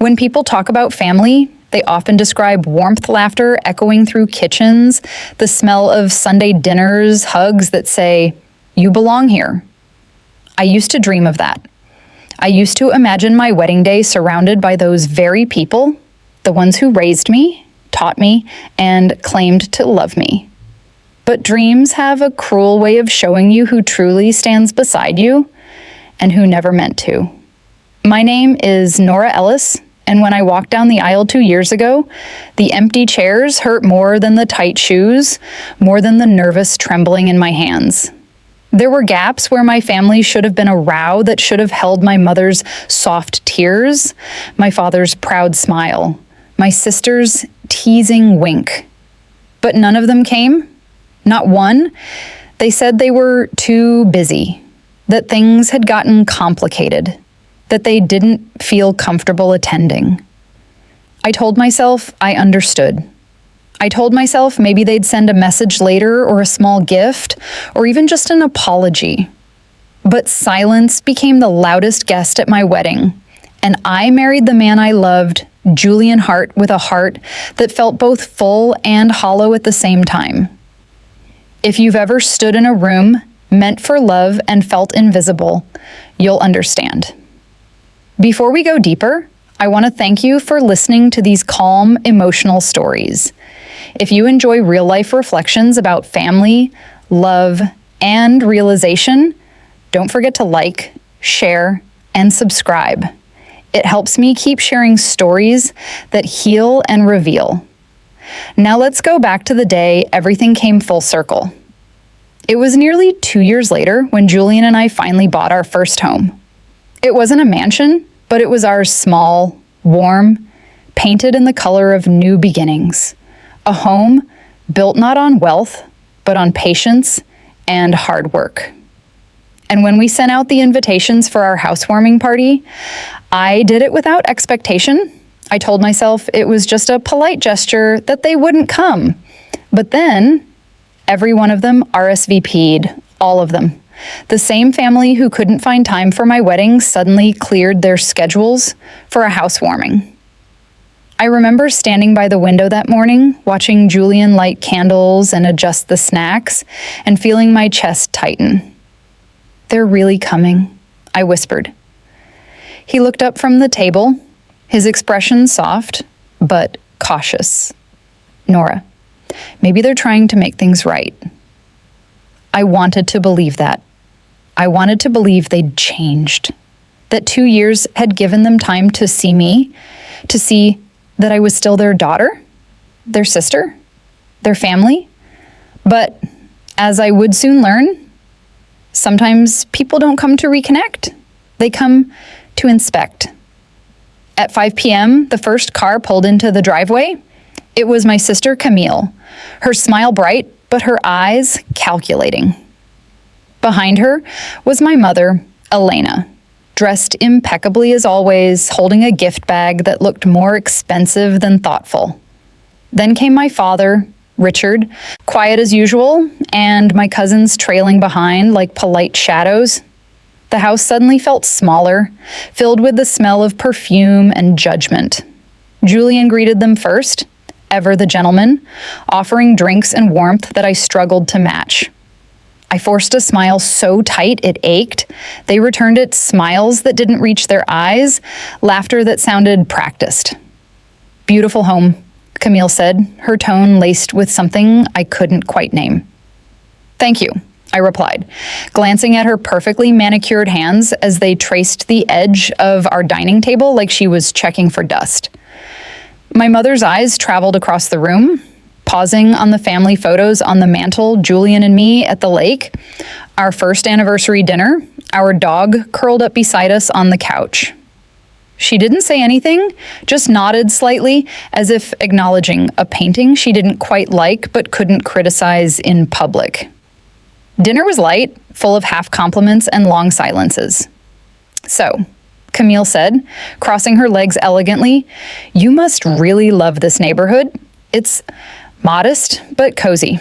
When people talk about family, they often describe warmth laughter echoing through kitchens, the smell of Sunday dinners, hugs that say, "You belong here." I used to dream of that. I used to imagine my wedding day surrounded by those very people, the ones who raised me, taught me, and claimed to love me. But dreams have a cruel way of showing you who truly stands beside you and who never meant to. My name is Nora Ellis, and when I walked down the aisle 2 years ago, the empty chairs hurt more than the tight shoes, more than the nervous trembling in my hands. There were gaps where my family should have been a row that should have held my mother's soft tears, my father's proud smile, my sister's teasing wink. But none of them came. Not one. They said they were too busy, that things had gotten complicated, that they didn't feel comfortable attending. I told myself I understood. I told myself maybe they'd send a message later or a small gift or even just an apology. But silence became the loudest guest at my wedding, and I married the man I loved, Julian Hart, with a heart that felt both full and hollow at the same time. If you've ever stood in a room meant for love and felt invisible, you'll understand. Before we go deeper, I want to thank you for listening to these calm, emotional stories. If you enjoy real-life reflections about family, love, and realization, don't forget to like, share, and subscribe. It helps me keep sharing stories that heal and reveal. Now let's go back to the day everything came full circle. It was nearly 2 years later when Julian and I finally bought our first home. It wasn't a mansion, but it was ours small, warm, painted in the color of new beginnings. A home built not on wealth, but on patience and hard work. And when we sent out the invitations for our housewarming party, I did it without expectation. I told myself it was just a polite gesture that they wouldn't come. But then, every one of them RSVP'd, all of them. The same family who couldn't find time for my wedding suddenly cleared their schedules for a housewarming. I remember standing by the window that morning, watching Julian light candles and adjust the snacks, and feeling my chest tighten. "They're really coming," I whispered. He looked up from the table, his expression soft, but cautious. "Nora, maybe they're trying to make things right." I wanted to believe that. I wanted to believe they'd changed, that 2 years had given them time to see me, to see that I was still their daughter, their sister, their family. But as I would soon learn, sometimes people don't come to reconnect. They come to inspect. At 5 p.m., the first car pulled into the driveway. It was my sister Camille, her smile bright, but her eyes calculating. Behind her was my mother, Elena, dressed impeccably as always, holding a gift bag that looked more expensive than thoughtful. Then came my father, Richard, quiet as usual, and my cousins trailing behind like polite shadows. The house suddenly felt smaller, filled with the smell of perfume and judgment. Julian greeted them first, ever the gentleman, offering drinks and warmth that I struggled to match. I forced a smile so tight it ached. They returned it, smiles that didn't reach their eyes, laughter that sounded practiced. "Beautiful home," Camille said, her tone laced with something I couldn't quite name. "Thank you," I replied, glancing at her perfectly manicured hands as they traced the edge of our dining table like she was checking for dust. My mother's eyes traveled across the room, pausing on the family photos on the mantle, Julian and me at the lake, our first anniversary dinner, our dog curled up beside us on the couch. She didn't say anything, just nodded slightly, as if acknowledging a painting she didn't quite like but couldn't criticize in public. Dinner was light, full of half compliments and long silences. "So," Camille said, crossing her legs elegantly, "you must really love this neighborhood. It's modest, but cozy."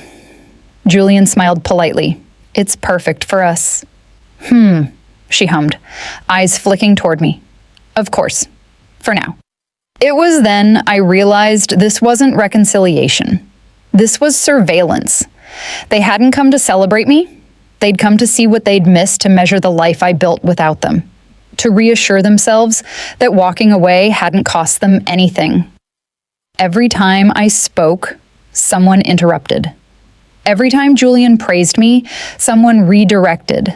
Julian smiled politely. "It's perfect for us." She hummed, eyes flicking toward me. "Of course, for now." It was then I realized this wasn't reconciliation. This was surveillance. They hadn't come to celebrate me. They'd come to see what they'd missed to measure the life I built without them, to reassure themselves that walking away hadn't cost them anything. Every time I spoke, someone interrupted. Every time Julian praised me, someone redirected.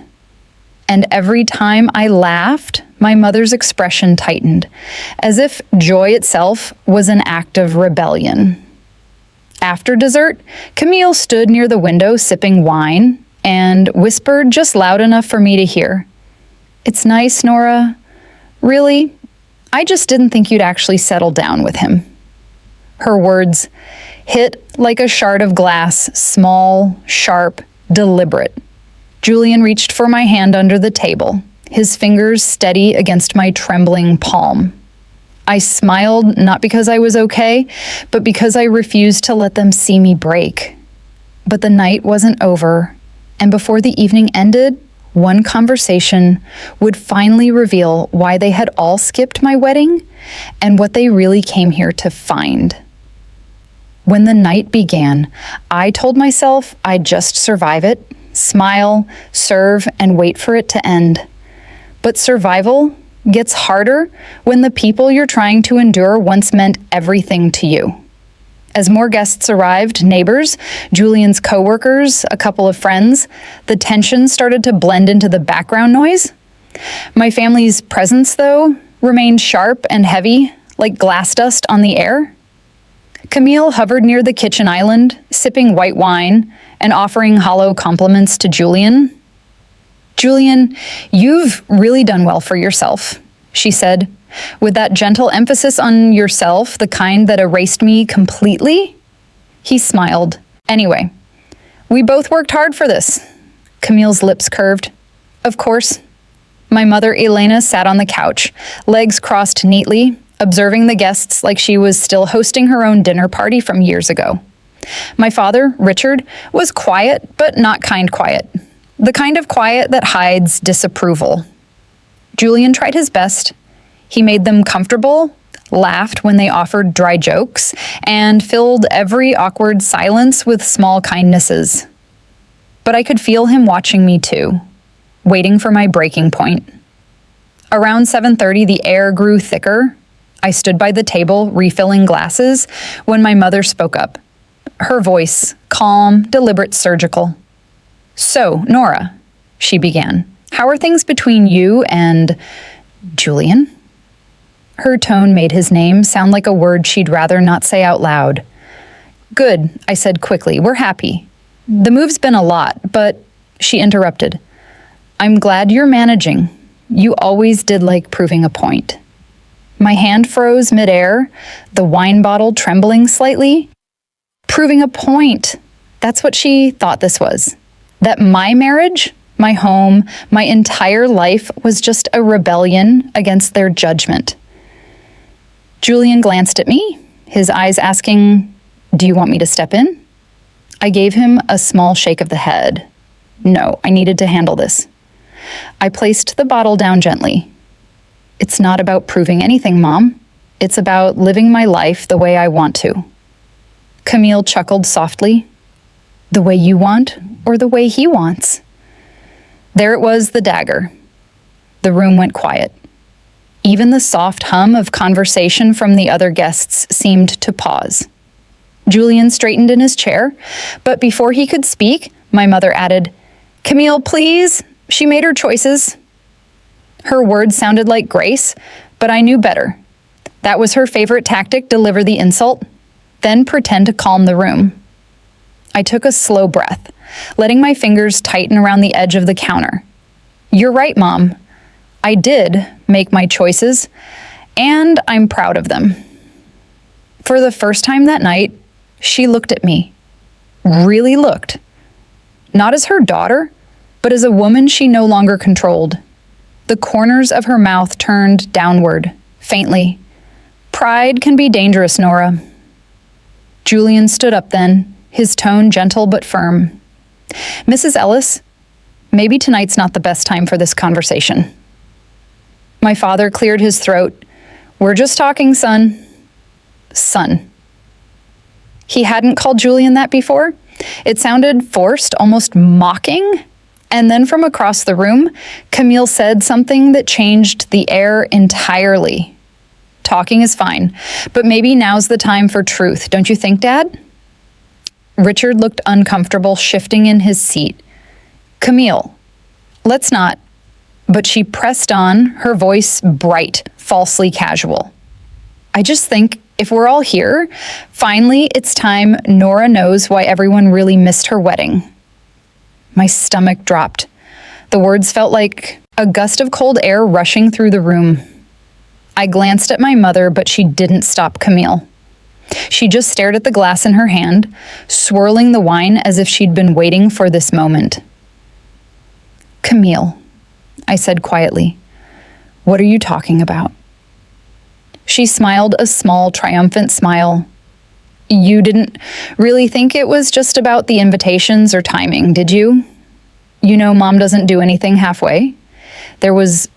And every time I laughed, my mother's expression tightened, as if joy itself was an act of rebellion. After dessert, Camille stood near the window sipping wine and whispered just loud enough for me to hear. "It's nice, Nora. Really, I just didn't think you'd actually settle down with him." Her words hit like a shard of glass, small, sharp, deliberate. Julian reached for my hand under the table, his fingers steady against my trembling palm. I smiled, not because I was okay, but because I refused to let them see me break. But the night wasn't over, and before the evening ended, one conversation would finally reveal why they had all skipped my wedding and what they really came here to find. When the night began, I told myself I'd just survive it, smile, serve, and wait for it to end. But survival gets harder when the people you're trying to endure once meant everything to you. As more guests arrived, neighbors, Julian's coworkers, a couple of friends, the tension started to blend into the background noise. My family's presence, though, remained sharp and heavy, like glass dust on the air. Camille hovered near the kitchen island, sipping white wine and offering hollow compliments to Julian. "Julian, you've really done well for yourself," she said, with that gentle emphasis on yourself, the kind that erased me completely. He smiled. "Anyway, we both worked hard for this." Camille's lips curved. "Of course." My mother, Elena, sat on the couch, legs crossed neatly, observing the guests like she was still hosting her own dinner party from years ago. My father, Richard, was quiet, but not kind quiet. The kind of quiet that hides disapproval. Julian tried his best. He made them comfortable, laughed when they offered dry jokes, and filled every awkward silence with small kindnesses. But I could feel him watching me too, waiting for my breaking point. Around 7:30, the air grew thicker. I stood by the table, refilling glasses, when my mother spoke up. Her voice, calm, deliberate, surgical. "So, Nora," she began, "how are things between you and Julian?" Her tone made his name sound like a word she'd rather not say out loud. "Good," I said quickly. "We're happy. The move's been a lot, but..." She interrupted. "I'm glad you're managing. You always did like proving a point." My hand froze midair, the wine bottle trembling slightly. Proving a point. That's what she thought this was. That my marriage, my home, my entire life was just a rebellion against their judgment. Julian glanced at me, his eyes asking, "Do you want me to step in?" I gave him a small shake of the head. No, I needed to handle this. I placed the bottle down gently. "It's not about proving anything, Mom. It's about living my life the way I want to." Camille chuckled softly. "The way you want, or the way he wants?" There it was, the dagger. The room went quiet. Even the soft hum of conversation from the other guests seemed to pause. Julian straightened in his chair, but before he could speak, my mother added, "Camille, please. She made her choices." Her words sounded like grace, but I knew better. That was her favorite tactic: deliver the insult, then pretend to calm the room. I took a slow breath, letting my fingers tighten around the edge of the counter. "You're right, Mom. I did make my choices, and I'm proud of them." For the first time that night, she looked at me. Really looked. Not as her daughter, but as a woman she no longer controlled. The corners of her mouth turned downward, faintly. "Pride can be dangerous, Nora." Julian stood up then, his tone gentle but firm. "Mrs. Ellis, maybe tonight's not the best time for this conversation." My father cleared his throat. "We're just talking, son. son. He hadn't called Julian that before. It sounded forced, almost mocking. And then from across the room, Camille said something that changed the air entirely. Talking is fine, but maybe now's the time for truth, don't you think, Dad? Richard looked uncomfortable, shifting in his seat. Camille, let's not. But she pressed on, her voice bright, falsely casual. I just think if we're all here, finally it's time Nora knows why everyone really missed her wedding. My stomach dropped. The words felt like a gust of cold air rushing through the room. I glanced at my mother, but she didn't stop Camille. She just stared at the glass in her hand, swirling the wine as if she'd been waiting for this moment. Camille, I said quietly, what are you talking about? She smiled a small, triumphant smile. You didn't really think it was just about the invitations or timing, did you? You know Mom doesn't do anything halfway. There was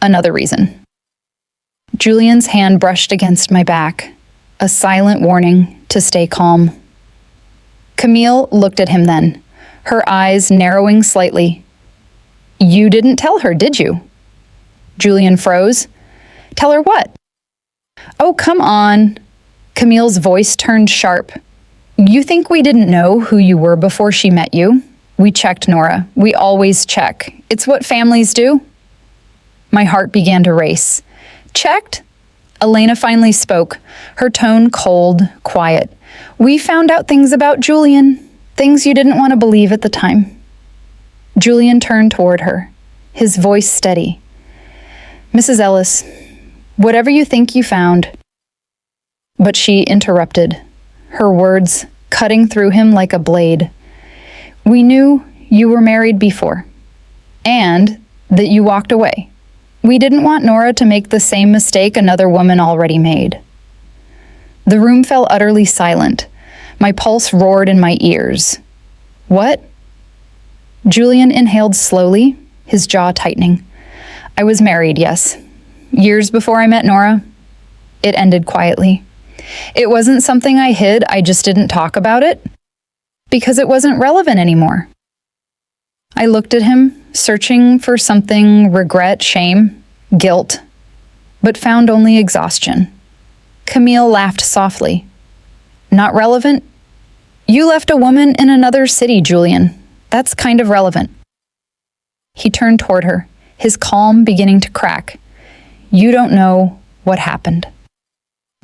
another reason. Julian's hand brushed against my back, a silent warning to stay calm. Camille looked at him then, her eyes narrowing slightly. You didn't tell her, did you? Julian froze. Tell her what? Oh, come on. Camille's voice turned sharp. You think we didn't know who you were before she met you? We checked, Nora. We always check. It's what families do. My heart began to race. Checked? Elena finally spoke, her tone cold, quiet. We found out things about Julian, things you didn't want to believe at the time. Julian turned toward her, his voice steady. Mrs. Ellis, whatever you think you found. But she interrupted, her words cutting through him like a blade. We knew you were married before, and that you walked away. We didn't want Nora to make the same mistake another woman already made. The room fell utterly silent. My pulse roared in my ears. What? Julian inhaled slowly, his jaw tightening. I was married, yes. Years before I met Nora. It ended quietly. It wasn't something I hid, I just didn't talk about it, because it wasn't relevant anymore. I looked at him, searching for something, regret, shame, guilt, but found only exhaustion. Camille laughed softly. Not relevant? You left a woman in another city, Julian. That's kind of relevant. He turned toward her, his calm beginning to crack. You don't know what happened.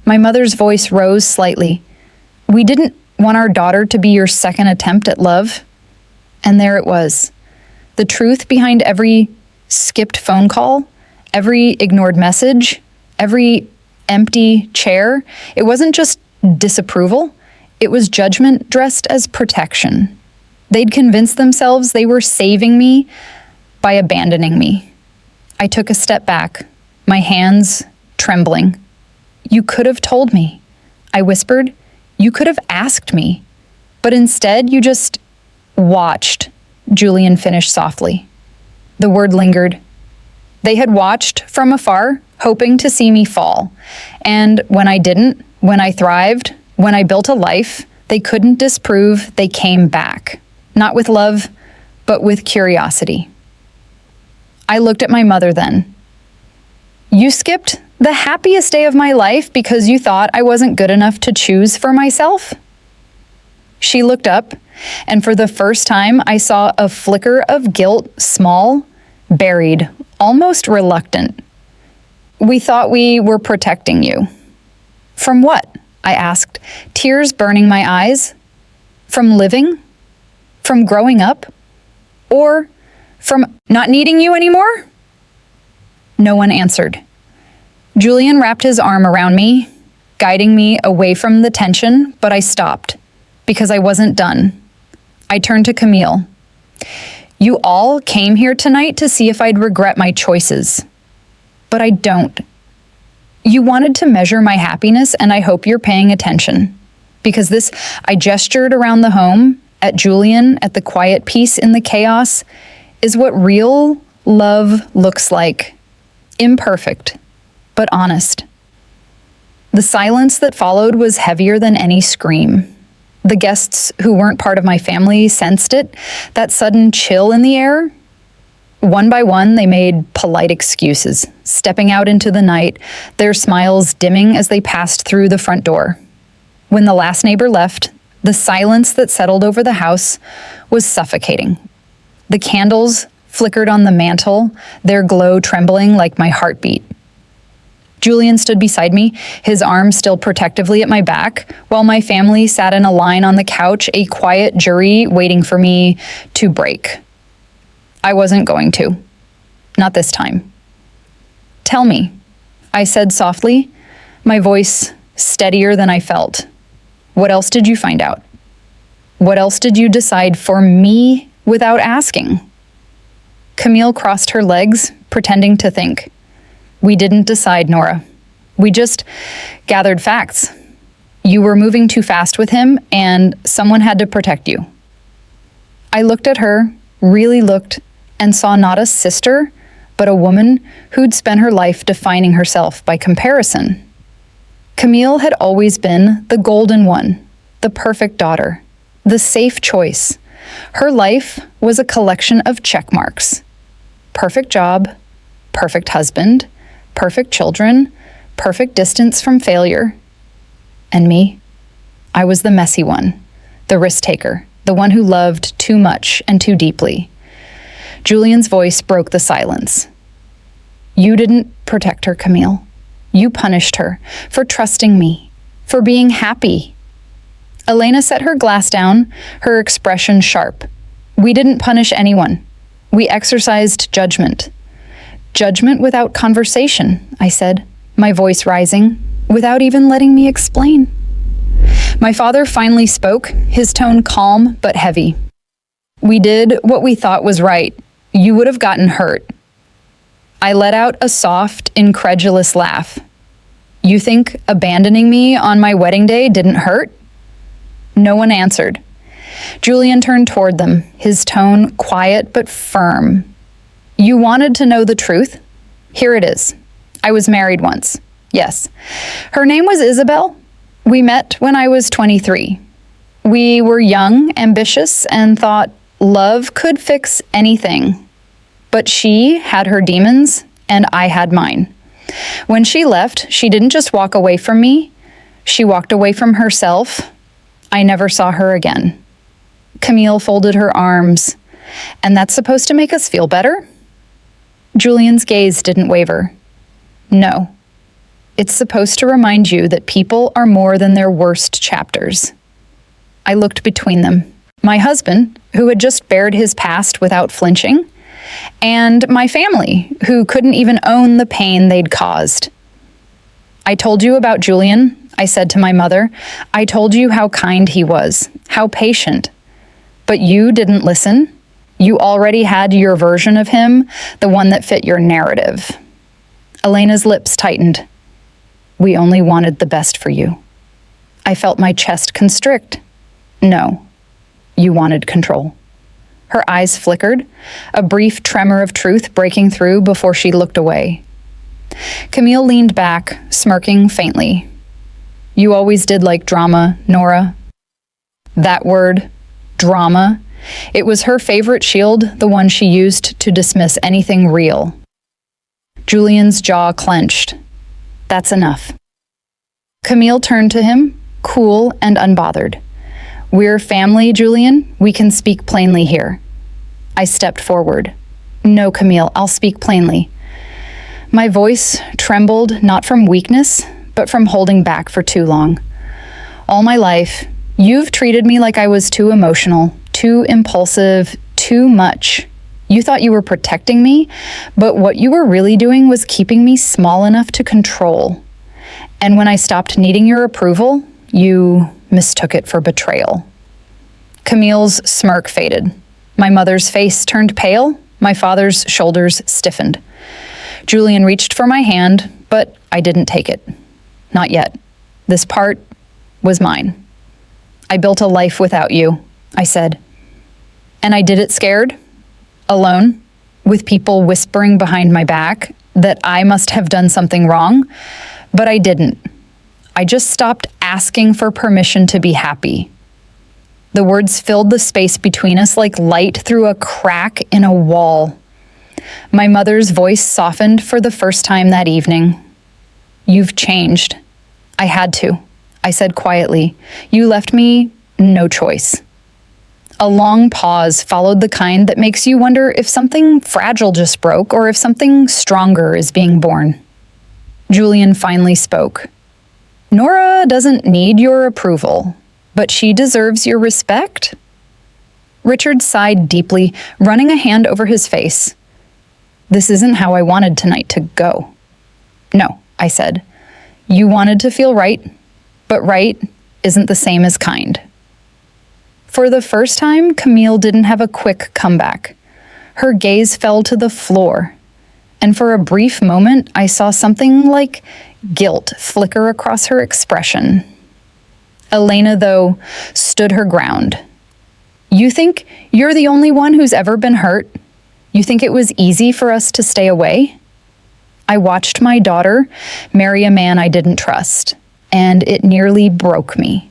My mother's voice rose slightly. We didn't want our daughter to be your second attempt at love. And there it was. The truth behind every skipped phone call, every ignored message, every empty chair. It wasn't just disapproval. It was judgment dressed as protection. They'd convinced themselves they were saving me by abandoning me. I took a step back, my hands trembling. You could have told me, I whispered. You could have asked me. But instead, you just watched, Julian finished softly. The word lingered. They had watched from afar, hoping to see me fall. And when I didn't, when I thrived, when I built a life, they couldn't disprove they came back. Not with love, but with curiosity. I looked at my mother then. You skipped the happiest day of my life because you thought I wasn't good enough to choose for myself? She looked up, and for the first time I saw a flicker of guilt, small, buried, almost reluctant. We thought we were protecting you. From what? I asked, tears burning my eyes. From living? From growing up? Or from not needing you anymore? No one answered. Julian wrapped his arm around me, guiding me away from the tension, but I stopped, because I wasn't done. I turned to Camille. You all came here tonight to see if I'd regret my choices. But I don't. You wanted to measure my happiness, and I hope you're paying attention. Because this, I gestured around the home, at Julian, at the quiet peace in the chaos, is what real love looks like. Imperfect, but honest. The silence that followed was heavier than any scream. The guests who weren't part of my family sensed it, that sudden chill in the air. One by one, they made polite excuses, stepping out into the night, their smiles dimming as they passed through the front door. When the last neighbor left, the silence that settled over the house was suffocating. The candles flickered on the mantel, their glow trembling like my heartbeat. Julian stood beside me, his arm still protectively at my back, while my family sat in a line on the couch, a quiet jury waiting for me to break. I wasn't going to. Not this time. "Tell me," I said softly, my voice steadier than I felt. "What else did you find out? What else did you decide for me without asking?" Camille crossed her legs, pretending to think. "We didn't decide, Nora. We just gathered facts. You were moving too fast with him, and someone had to protect you." I looked at her, really looked, and saw not a sister, but a woman who'd spent her life defining herself by comparison. Camille had always been the golden one, the perfect daughter, the safe choice. Her life was a collection of check marks. Perfect job, perfect husband, perfect children, perfect distance from failure. And me? I was the messy one, the risk taker, the one who loved too much and too deeply. Julian's voice broke the silence. "You didn't protect her, Camille. You punished her for trusting me, for being happy." Elena set her glass down, her expression sharp. "We didn't punish anyone. We exercised judgment." "Judgment without conversation," I said, my voice rising, "without even letting me explain." My father finally spoke, his tone calm but heavy. "We did what we thought was right. You would have gotten hurt." I let out a soft, incredulous laugh. "You think abandoning me on my wedding day didn't hurt?" No one answered. Julian turned toward them, his tone quiet but firm. "You wanted to know the truth? Here it is. I was married once. Yes. Her name was Isabel. We met when I was 23. We were young, ambitious, and thought love could fix anything. But she had her demons, and I had mine. When she left, she didn't just walk away from me. She walked away from herself. I never saw her again." Camille folded her arms. "And that's supposed to make us feel better?" Julian's gaze didn't waver. "No. It's supposed to remind you that people are more than their worst chapters." I looked between them. My husband, who had just bared his past without flinching, and my family, who couldn't even own the pain they'd caused. "I told you about Julian," I said to my mother. "I told you how kind he was, how patient. But you didn't listen. You already had your version of him, the one that fit your narrative." Elena's lips tightened. "We only wanted the best for you." I felt my chest constrict. "No, you wanted control." Her eyes flickered, a brief tremor of truth breaking through before she looked away. Camille leaned back, smirking faintly. "You always did like drama, Nora." That word, drama, it was her favorite shield, the one she used to dismiss anything real. Julian's jaw clenched. "That's enough." Camille turned to him, cool and unbothered. "We're family, Julian. We can speak plainly here." I stepped forward. "No, Camille, I'll speak plainly." My voice trembled not from weakness, but from holding back for too long. "All my life, you've treated me like I was too emotional, too impulsive, too much. You thought you were protecting me, but what you were really doing was keeping me small enough to control. And when I stopped needing your approval, you mistook it for betrayal." Camille's smirk faded. My mother's face turned pale, my father's shoulders stiffened. Julian reached for my hand, but I didn't take it. Not yet. This part was mine. "I built a life without you," I said. "And I did it scared, alone, with people whispering behind my back that I must have done something wrong, but I didn't. I just stopped asking for permission to be happy. The words filled the space between us like light through a crack in a wall. My mother's voice softened for the first time that evening. "You've changed." "I had to," I said quietly. "You left me no choice." A long pause followed, the kind that makes you wonder if something fragile just broke or if something stronger is being born. Julian finally spoke. "Nora doesn't need your approval, but she deserves your respect." Richard sighed deeply, running a hand over his face. "This isn't how I wanted tonight to go." "No," I said. "You wanted to feel right, but right isn't the same as kind." For the first time, Camille didn't have a quick comeback. Her gaze fell to the floor, and for a brief moment, I saw something like guilt flicker across her expression. Elena, though, stood her ground. "You think you're the only one who's ever been hurt? You think it was easy for us to stay away?" I watched my daughter marry a man I didn't trust, and it nearly broke me.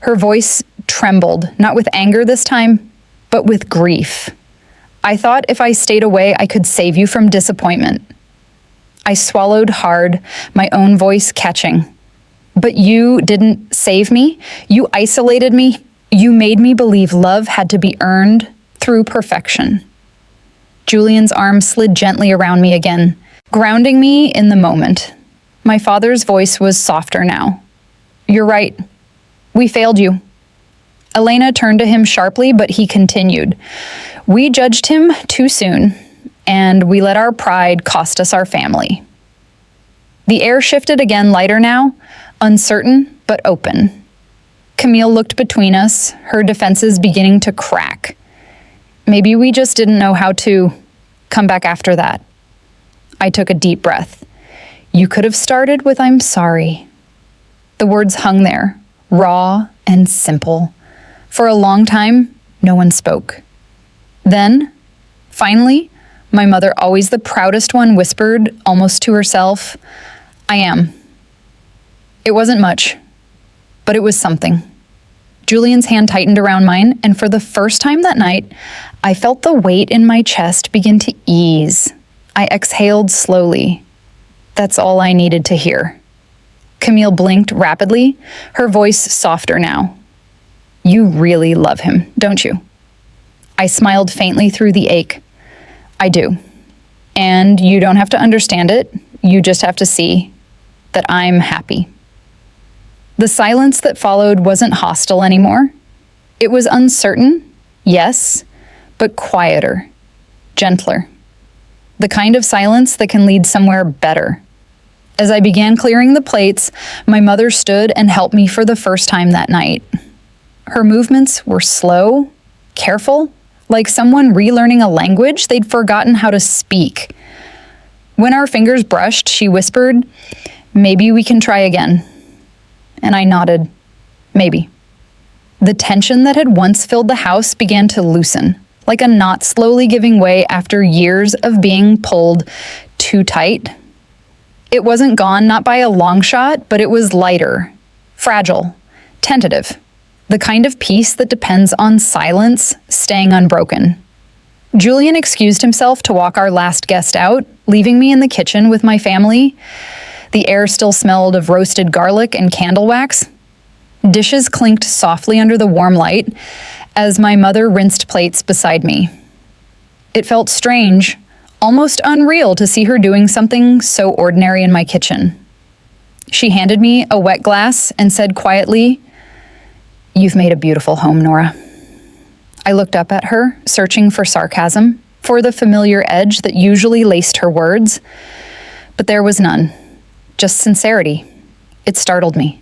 Her voice trembled, not with anger this time, but with grief. "I thought if I stayed away, I could save you from disappointment." I swallowed hard, my own voice catching. "But you didn't save me. You isolated me. You made me believe love had to be earned through perfection." Julian's arm slid gently around me again, grounding me in the moment. My father's voice was softer now. "You're right. We failed you." Elena turned to him sharply, but he continued. "We judged him too soon, and we let our pride cost us our family." The air shifted again, lighter now, uncertain but open. Camille looked between us, her defenses beginning to crack. Maybe we just didn't know how to come back after that. I took a deep breath. "You could have started with 'I'm sorry.'" The words hung there, raw and simple. For a long time, no one spoke. Then, finally, my mother, always the proudest one, whispered, almost to herself, "I am." It wasn't much, but it was something. Julian's hand tightened around mine, and for the first time that night, I felt the weight in my chest begin to ease. I exhaled slowly. That's all I needed to hear. Camille blinked rapidly, her voice softer now. "You really love him, don't you?" I smiled faintly through the ache. "I do. And you don't have to understand it. You just have to see that I'm happy." The silence that followed wasn't hostile anymore. It was uncertain, yes, but quieter, gentler. The kind of silence that can lead somewhere better. As I began clearing the plates, my mother stood and helped me for the first time that night. Her movements were slow, careful, like someone relearning a language they'd forgotten how to speak. When our fingers brushed, she whispered, "Maybe we can try again." And I nodded, "Maybe." The tension that had once filled the house began to loosen, like a knot slowly giving way after years of being pulled too tight. It wasn't gone, not by a long shot, but it was lighter, fragile, tentative, the kind of peace that depends on silence staying unbroken. Julian excused himself to walk our last guest out, leaving me in the kitchen with my family. The air still smelled of roasted garlic and candle wax. Dishes clinked softly under the warm light as my mother rinsed plates beside me. It felt strange, almost unreal, to see her doing something so ordinary in my kitchen. She handed me a wet glass and said quietly, "You've made a beautiful home, Nora." I looked up at her, searching for sarcasm, for the familiar edge that usually laced her words, but there was none, just sincerity. It startled me.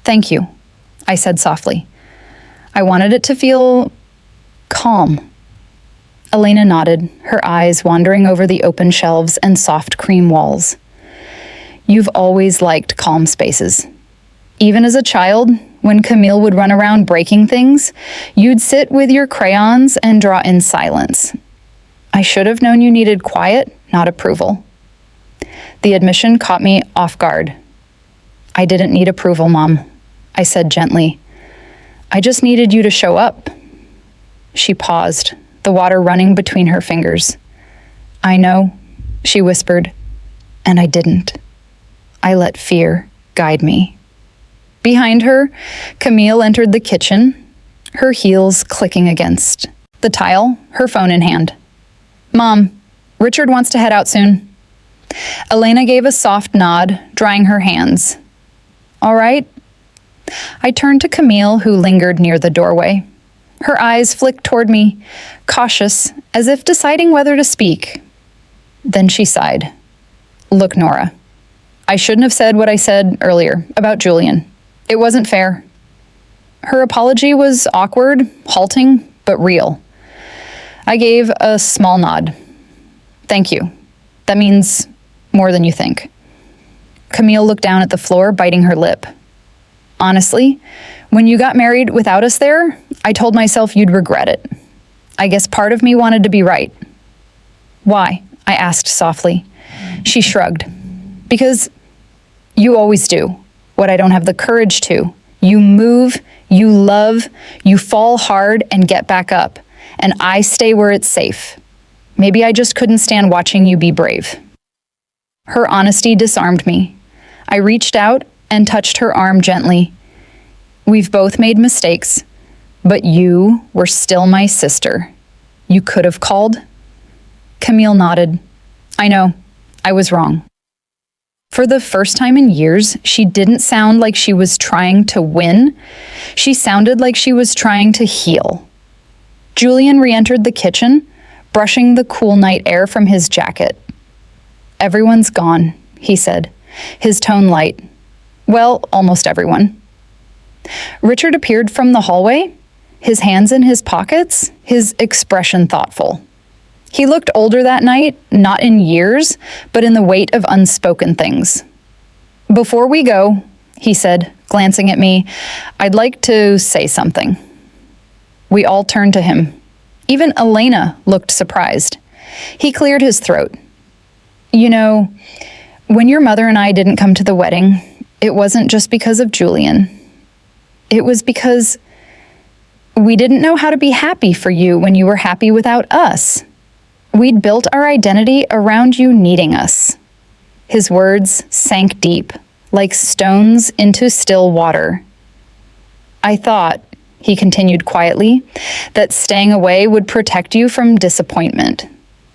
"Thank you," I said softly. I wanted it to feel calm. Elena nodded, her eyes wandering over the open shelves and soft cream walls. "You've always liked calm spaces. Even as a child, when Camille would run around breaking things, you'd sit with your crayons and draw in silence. I should have known you needed quiet, not approval." The admission caught me off guard. I didn't need approval, Mom, I said gently. I just needed you to show up. She paused, the water running between her fingers. I know, she whispered, and I didn't. I let fear guide me. Behind her, Camille entered the kitchen, her heels clicking against the tile, her phone in hand. Mom, Richard wants to head out soon. Elena gave a soft nod, drying her hands. All right. I turned to Camille, who lingered near the doorway. Her eyes flicked toward me, cautious, as if deciding whether to speak. Then she sighed. Look, Nora, I shouldn't have said what I said earlier about Julian. It wasn't fair. Her apology was awkward, halting, but real. I gave a small nod. Thank you. That means more than you think. Camille looked down at the floor, biting her lip. Honestly, when you got married without us there, I told myself you'd regret it. I guess part of me wanted to be right. Why? I asked softly. She shrugged. Because you always do what I don't have the courage to. You move, you love, you fall hard and get back up. And I stay where it's safe. Maybe I just couldn't stand watching you be brave. Her honesty disarmed me. I reached out and touched her arm gently. We've both made mistakes, but you were still my sister. You could have called. Camille nodded. I know, I was wrong. For the first time in years, she didn't sound like she was trying to win. She sounded like she was trying to heal. Julian re-entered the kitchen, brushing the cool night air from his jacket. Everyone's gone, he said, his tone light. Well, almost everyone. Richard appeared from the hallway, his hands in his pockets, his expression thoughtful. He looked older that night, not in years, but in the weight of unspoken things. Before we go, he said, glancing at me, I'd like to say something. We all turned to him. Even Elena looked surprised. He cleared his throat. You know, when your mother and I didn't come to the wedding, it wasn't just because of Julian. It was because we didn't know how to be happy for you when you were happy without us. We'd built our identity around you needing us. His words sank deep, like stones into still water. I thought, he continued quietly, that staying away would protect you from disappointment.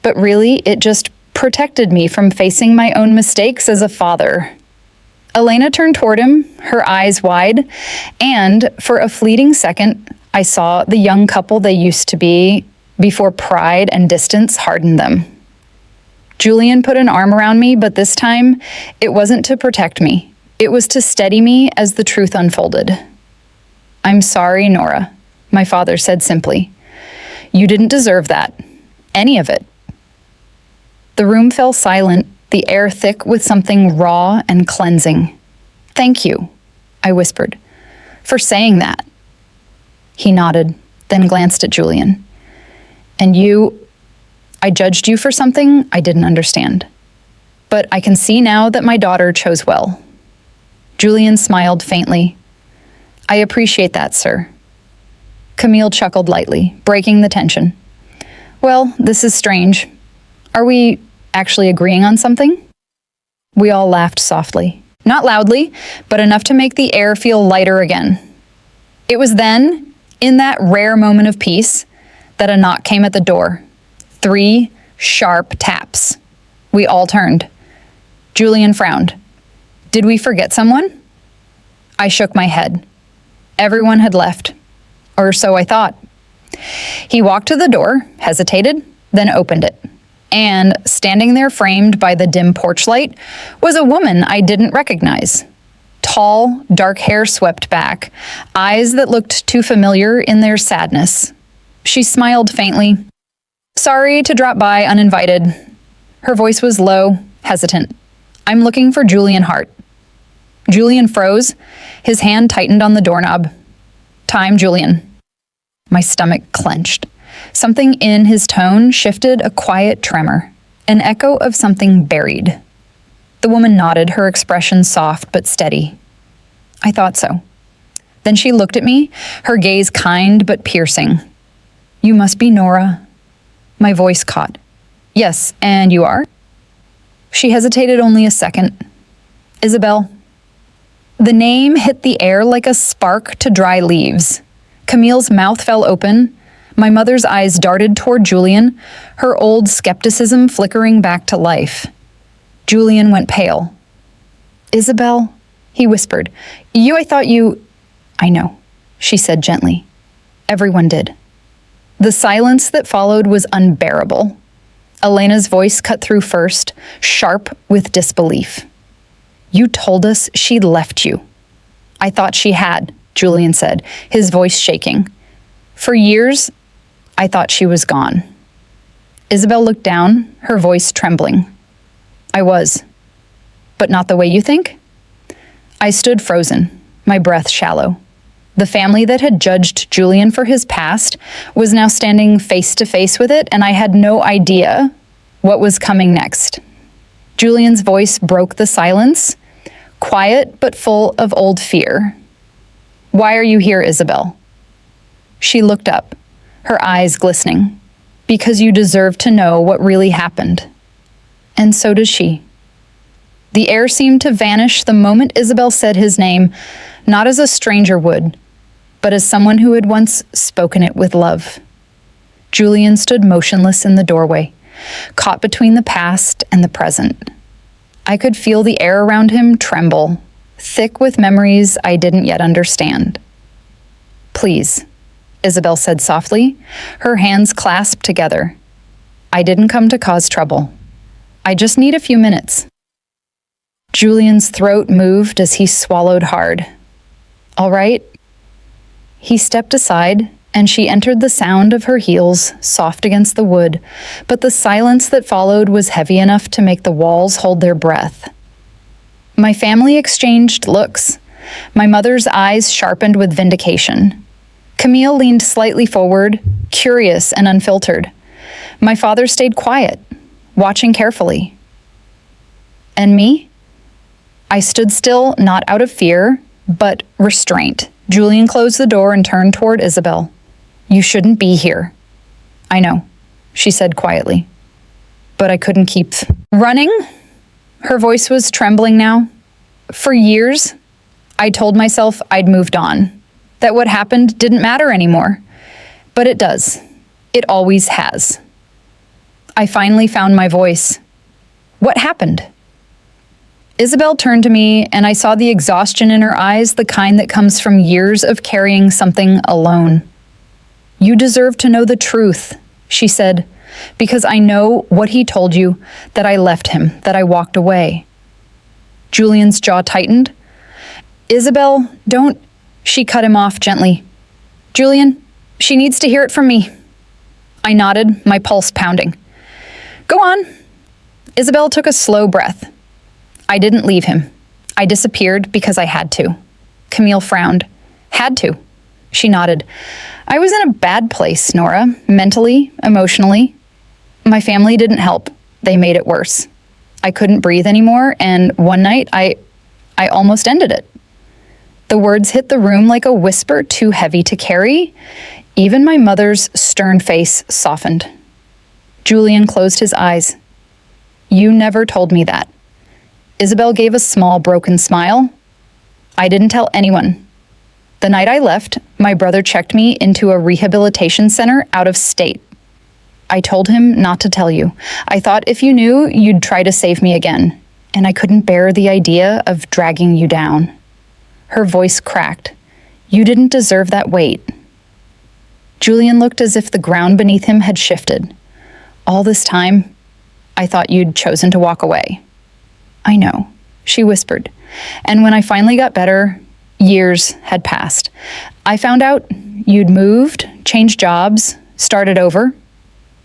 But really, it just protected me from facing my own mistakes as a father. Elena turned toward him, her eyes wide, and for a fleeting second, I saw the young couple they used to be before pride and distance hardened them. Julian put an arm around me, but this time, it wasn't to protect me. It was to steady me as the truth unfolded. I'm sorry, Nora, my father said simply. You didn't deserve that. Any of it. The room fell silent, the air thick with something raw and cleansing. Thank you, I whispered, for saying that. He nodded, then glanced at Julian. And I judged you for something I didn't understand. But I can see now that my daughter chose well. Julian smiled faintly. I appreciate that, sir. Camille chuckled lightly, breaking the tension. Well, this is strange. Are we actually agreeing on something? We all laughed softly. Not loudly, but enough to make the air feel lighter again. It was then, in that rare moment of peace, that a knock came at the door. 3 sharp taps. We all turned. Julian frowned. Did we forget someone? I shook my head. Everyone had left. Or so I thought. He walked to the door, hesitated, then opened it. And standing there framed by the dim porch light was a woman I didn't recognize. Tall, dark hair swept back, eyes that looked too familiar in their sadness. She smiled faintly. Sorry to drop by uninvited. Her voice was low, hesitant. I'm looking for Julian Hart. Julian froze. His hand tightened on the doorknob. Time, Julian. My stomach clenched. Something in his tone shifted a quiet tremor, an echo of something buried. The woman nodded, her expression soft but steady. I thought so. Then she looked at me, her gaze kind but piercing. You must be Nora. My voice caught. Yes, and you are? She hesitated only a second. Isabel. The name hit the air like a spark to dry leaves. Camille's mouth fell open. My mother's eyes darted toward Julian, her old skepticism flickering back to life. Julian went pale. Isabel, he whispered. I thought you... I know, she said gently. Everyone did. The silence that followed was unbearable. Elena's voice cut through first, sharp with disbelief. You told us she left you. I thought she had, Julian said, his voice shaking. For years, I thought she was gone. Isabel looked down, her voice trembling. I was. But not the way you think? I stood frozen, my breath shallow. The family that had judged Julian for his past was now standing face to face with it, and I had no idea what was coming next. Julian's voice broke the silence, quiet but full of old fear. Why are you here, Isabel? She looked up, her eyes glistening. Because you deserve to know what really happened. And so does she. The air seemed to vanish the moment Isabel said his name, not as a stranger would, but as someone who had once spoken it with love. Julian stood motionless in the doorway, caught between the past and the present. I could feel the air around him tremble, thick with memories I didn't yet understand. Please, Isabel said softly, her hands clasped together. I didn't come to cause trouble. I just need a few minutes. Julian's throat moved as he swallowed hard. All right. He stepped aside, and she entered the sound of her heels soft against the wood, but the silence that followed was heavy enough to make the walls hold their breath. My family exchanged looks. My mother's eyes sharpened with vindication. Camille leaned slightly forward, curious and unfiltered. My father stayed quiet, watching carefully. And me? I stood still, not out of fear, but restraint. Julian closed the door and turned toward Isabel. You shouldn't be here. I know, she said quietly. But I couldn't keep running. Her voice was trembling now. For years, I told myself I'd moved on, that what happened didn't matter anymore. But it does. It always has. I finally found my voice. What happened? Isabel turned to me, and I saw the exhaustion in her eyes, the kind that comes from years of carrying something alone. You deserve to know the truth, she said, because I know what he told you, that I left him, that I walked away. Julian's jaw tightened. Isabel, don't... She cut him off gently. Julian, she needs to hear it from me. I nodded, my pulse pounding. Go on. Isabel took a slow breath. I didn't leave him. I disappeared because I had to. Camille frowned. Had to. She nodded. I was in a bad place, Nora, mentally, emotionally. My family didn't help. They made it worse. I couldn't breathe anymore, and one night I almost ended it. The words hit the room like a whisper too heavy to carry. Even my mother's stern face softened. Julian closed his eyes. You never told me that. Isabel gave a small, broken smile. I didn't tell anyone. The night I left, my brother checked me into a rehabilitation center out of state. I told him not to tell you. I thought if you knew, you'd try to save me again. And I couldn't bear the idea of dragging you down. Her voice cracked. You didn't deserve that weight. Julian looked as if the ground beneath him had shifted. All this time, I thought you'd chosen to walk away. I know, she whispered. And when I finally got better, years had passed. I found out you'd moved, changed jobs, started over.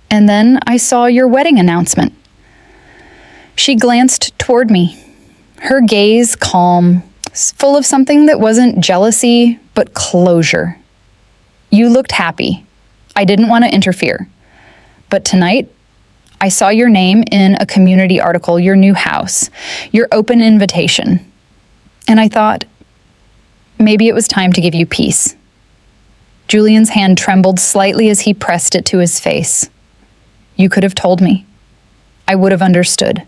And then I saw your wedding announcement. She glanced toward me, her gaze calm, full of something that wasn't jealousy, but closure. You looked happy. I didn't want to interfere. But tonight, I saw your name in a community article, your new house, your open invitation. And I thought, Maybe it was time to give you peace. Julian's hand trembled slightly as he pressed it to his face. You could have told me. I would have understood.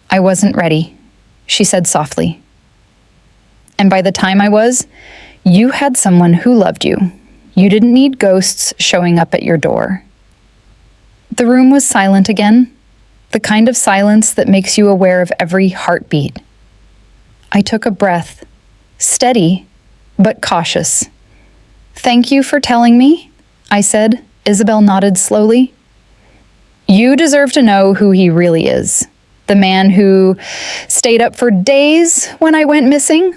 I wasn't ready, she said softly. And by the time I was, you had someone who loved you. You didn't need ghosts showing up at your door. The room was silent again, the kind of silence that makes you aware of every heartbeat. I took a breath, steady, but cautious. Thank you for telling me, I said. Isabel nodded slowly. You deserve to know who he really is. The man who stayed up for days when I went missing.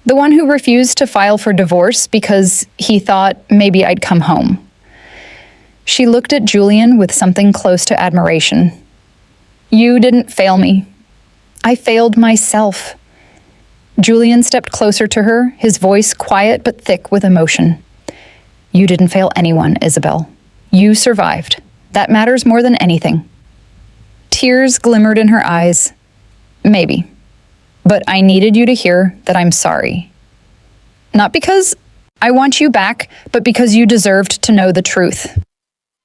The one who refused to file for divorce because he thought maybe I'd come home. She looked at Julian with something close to admiration. You didn't fail me. I failed myself. Julian stepped closer to her, his voice quiet but thick with emotion. You didn't fail anyone, Isabel. You survived. That matters more than anything. Tears glimmered in her eyes. Maybe. But I needed you to hear that I'm sorry. Not because I want you back, but because you deserved to know the truth.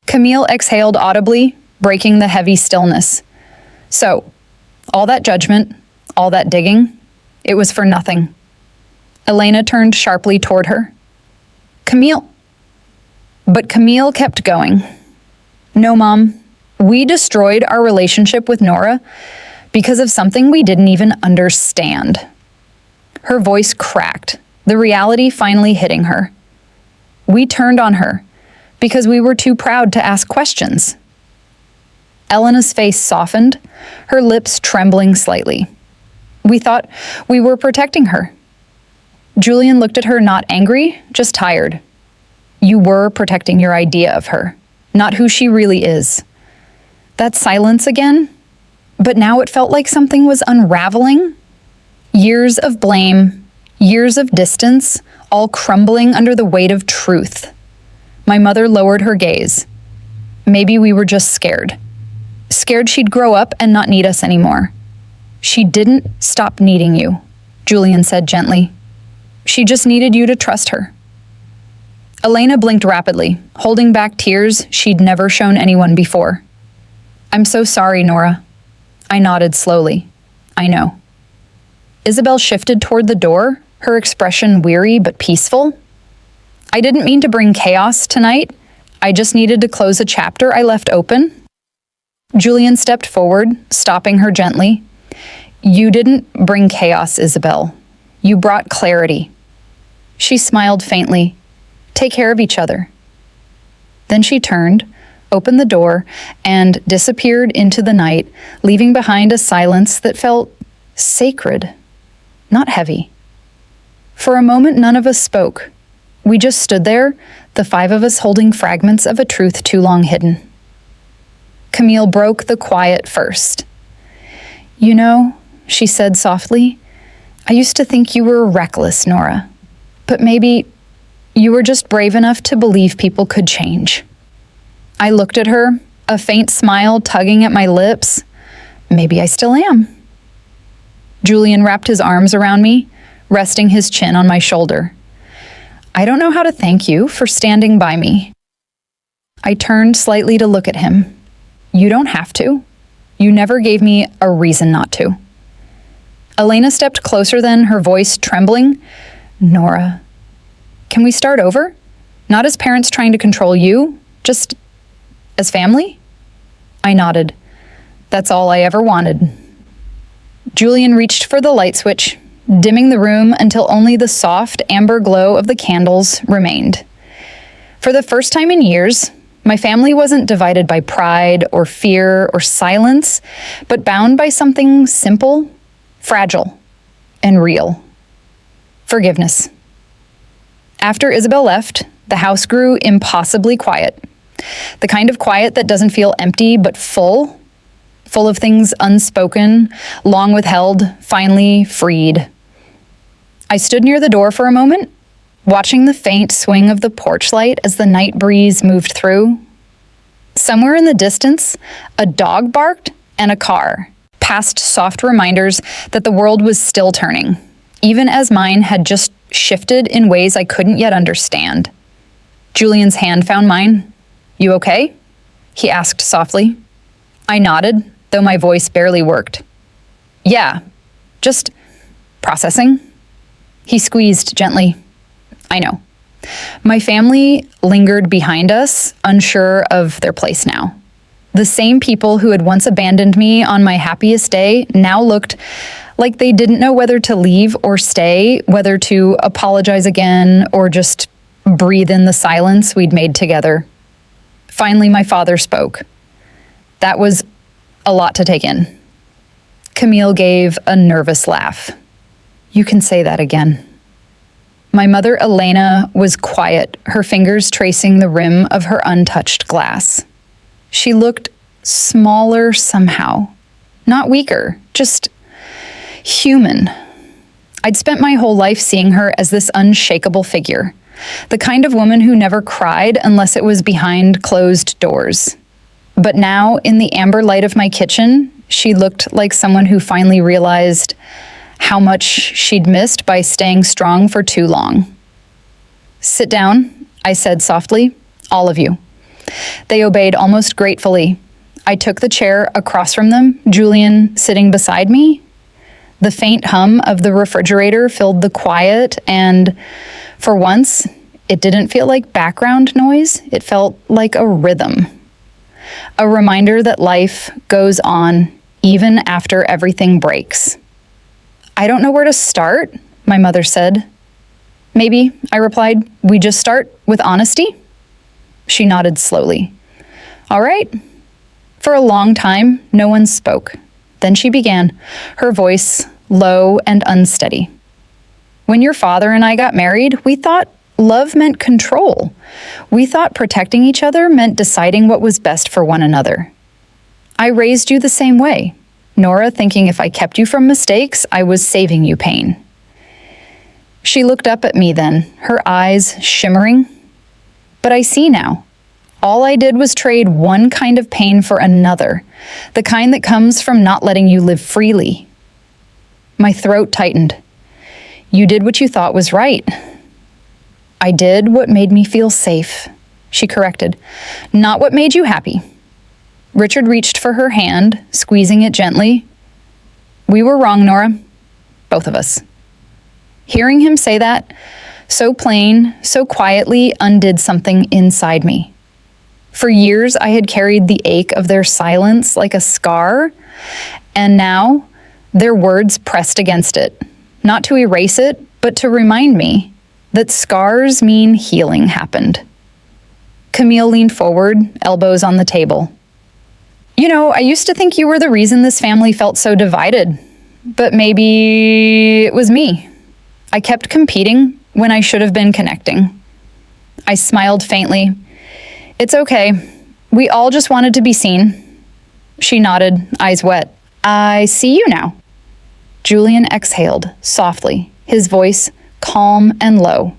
Camille exhaled audibly, breaking the heavy stillness. So, all that judgment, all that digging, it was for nothing. Elena turned sharply toward her. Camille. But Camille kept going. No, Mom. We destroyed our relationship with Nora because of something we didn't even understand. Her voice cracked, the reality finally hitting her. We turned on her because we were too proud to ask questions. Elena's face softened, her lips trembling slightly. We thought we were protecting her. Julian looked at her not angry, just tired. You were protecting your idea of her, not who she really is. That silence again, but now it felt like something was unraveling. Years of blame, years of distance, all crumbling under the weight of truth. My mother lowered her gaze. Maybe we were just scared. Scared she'd grow up and not need us anymore. She didn't stop needing you, Julian said gently. She just needed you to trust her. Elena blinked rapidly, holding back tears she'd never shown anyone before. I'm so sorry, Nora. I nodded slowly. I know. Isabel shifted toward the door, her expression weary but peaceful. I didn't mean to bring chaos tonight. I just needed to close a chapter I left open. Julian stepped forward, stopping her gently. You didn't bring chaos, Isabel. You brought clarity. She smiled faintly. Take care of each other. Then she turned, opened the door, and disappeared into the night, leaving behind a silence that felt sacred, not heavy. For a moment, none of us spoke. We just stood there, the five of us holding fragments of a truth too long hidden. Camille broke the quiet first. You know, she said softly, I used to think you were reckless, Nora. But maybe you were just brave enough to believe people could change. I looked at her, a faint smile tugging at my lips. Maybe I still am. Julian wrapped his arms around me, resting his chin on my shoulder. I don't know how to thank you for standing by me. I turned slightly to look at him. You don't have to. You never gave me a reason not to. Elena stepped closer then, her voice trembling. Nora, can we start over? Not as parents trying to control you, just as family? I nodded. That's all I ever wanted. Julian reached for the light switch, dimming the room until only the soft amber glow of the candles remained. For the first time in years, my family wasn't divided by pride or fear or silence, but bound by something simple, fragile, and real. Forgiveness. After Isabel left, the house grew impossibly quiet. The kind of quiet that doesn't feel empty but full of things unspoken, long withheld, finally freed. I stood near the door for a moment, watching the faint swing of the porch light as the night breeze moved through. Somewhere in the distance, a dog barked and a car passed soft reminders that the world was still turning, even as mine had just shifted in ways I couldn't yet understand. Julian's hand found mine. "You okay?" he asked softly. I nodded, though my voice barely worked. "Yeah, just processing." He squeezed gently. "I know." My family lingered behind us, unsure of their place now. The same people who had once abandoned me on my happiest day now looked like they didn't know whether to leave or stay, whether to apologize again or just breathe in the silence we'd made together. Finally, my father spoke. That was a lot to take in. Camille gave a nervous laugh. "You can say that again." My mother, Elena, was quiet, her fingers tracing the rim of her untouched glass. She looked smaller somehow. Not weaker, just human. I'd spent my whole life seeing her as this unshakable figure, the kind of woman who never cried unless it was behind closed doors. But now, in the amber light of my kitchen, she looked like someone who finally realized how much she'd missed by staying strong for too long. "Sit down," I said softly, "all of you." They obeyed almost gratefully. I took the chair across from them, Julian sitting beside me. The faint hum of the refrigerator filled the quiet, and for once, it didn't feel like background noise. It felt like a rhythm. A reminder that life goes on even after everything breaks. "I don't know where to start," my mother said. "Maybe," I replied, "we just start with honesty?" She nodded slowly. "All right." For a long time, no one spoke. Then she began, her voice low and unsteady. "When your father and I got married, we thought love meant control. We thought protecting each other meant deciding what was best for one another. I raised you the same way, Nora, thinking if I kept you from mistakes, I was saving you pain." She looked up at me then, her eyes shimmering. "But I see now. All I did was trade one kind of pain for another, the kind that comes from not letting you live freely." My throat tightened. "You did what you thought was right." "I did what made me feel safe," she corrected, "not what made you happy." Richard reached for her hand, squeezing it gently. "We were wrong, Nora. Both of us." Hearing him say that, so plain, so quietly, undid something inside me. For years, I had carried the ache of their silence like a scar, and now their words pressed against it, not to erase it, but to remind me that scars mean healing happened. Camille leaned forward, elbows on the table. "You know, I used to think you were the reason this family felt so divided, but maybe it was me. I kept competing when I should have been connecting." I smiled faintly. "It's okay. We all just wanted to be seen." She nodded, eyes wet. "I see you now." Julian exhaled softly, his voice calm and low.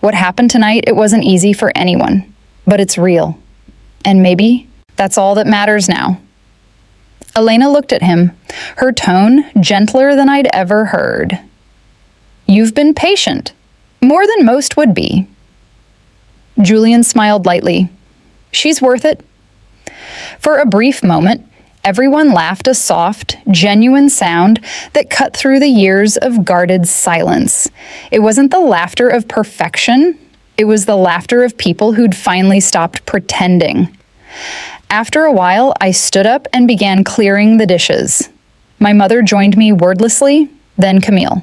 "What happened tonight, it wasn't easy for anyone, but it's real. And maybe that's all that matters now." Elena looked at him, her tone gentler than I'd ever heard. "You've been patient, more than most would be." Julian smiled lightly. "She's worth it." For a brief moment, everyone laughed a soft, genuine sound that cut through the years of guarded silence. It wasn't the laughter of perfection. It was the laughter of people who'd finally stopped pretending. After a while, I stood up and began clearing the dishes. My mother joined me wordlessly, then Camille.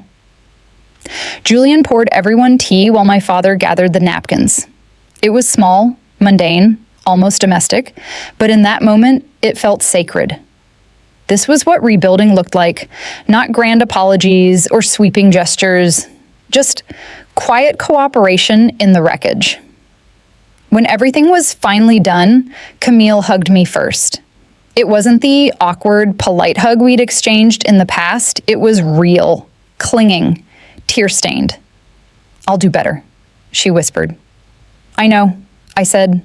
Julian poured everyone tea while my father gathered the napkins. It was small, mundane, almost domestic, but in that moment, it felt sacred. This was what rebuilding looked like, not grand apologies or sweeping gestures, just quiet cooperation in the wreckage. When everything was finally done, Camille hugged me first. It wasn't the awkward, polite hug we'd exchanged in the past. It was real, clinging, tear-stained. "I'll do better," she whispered. "I know," I said.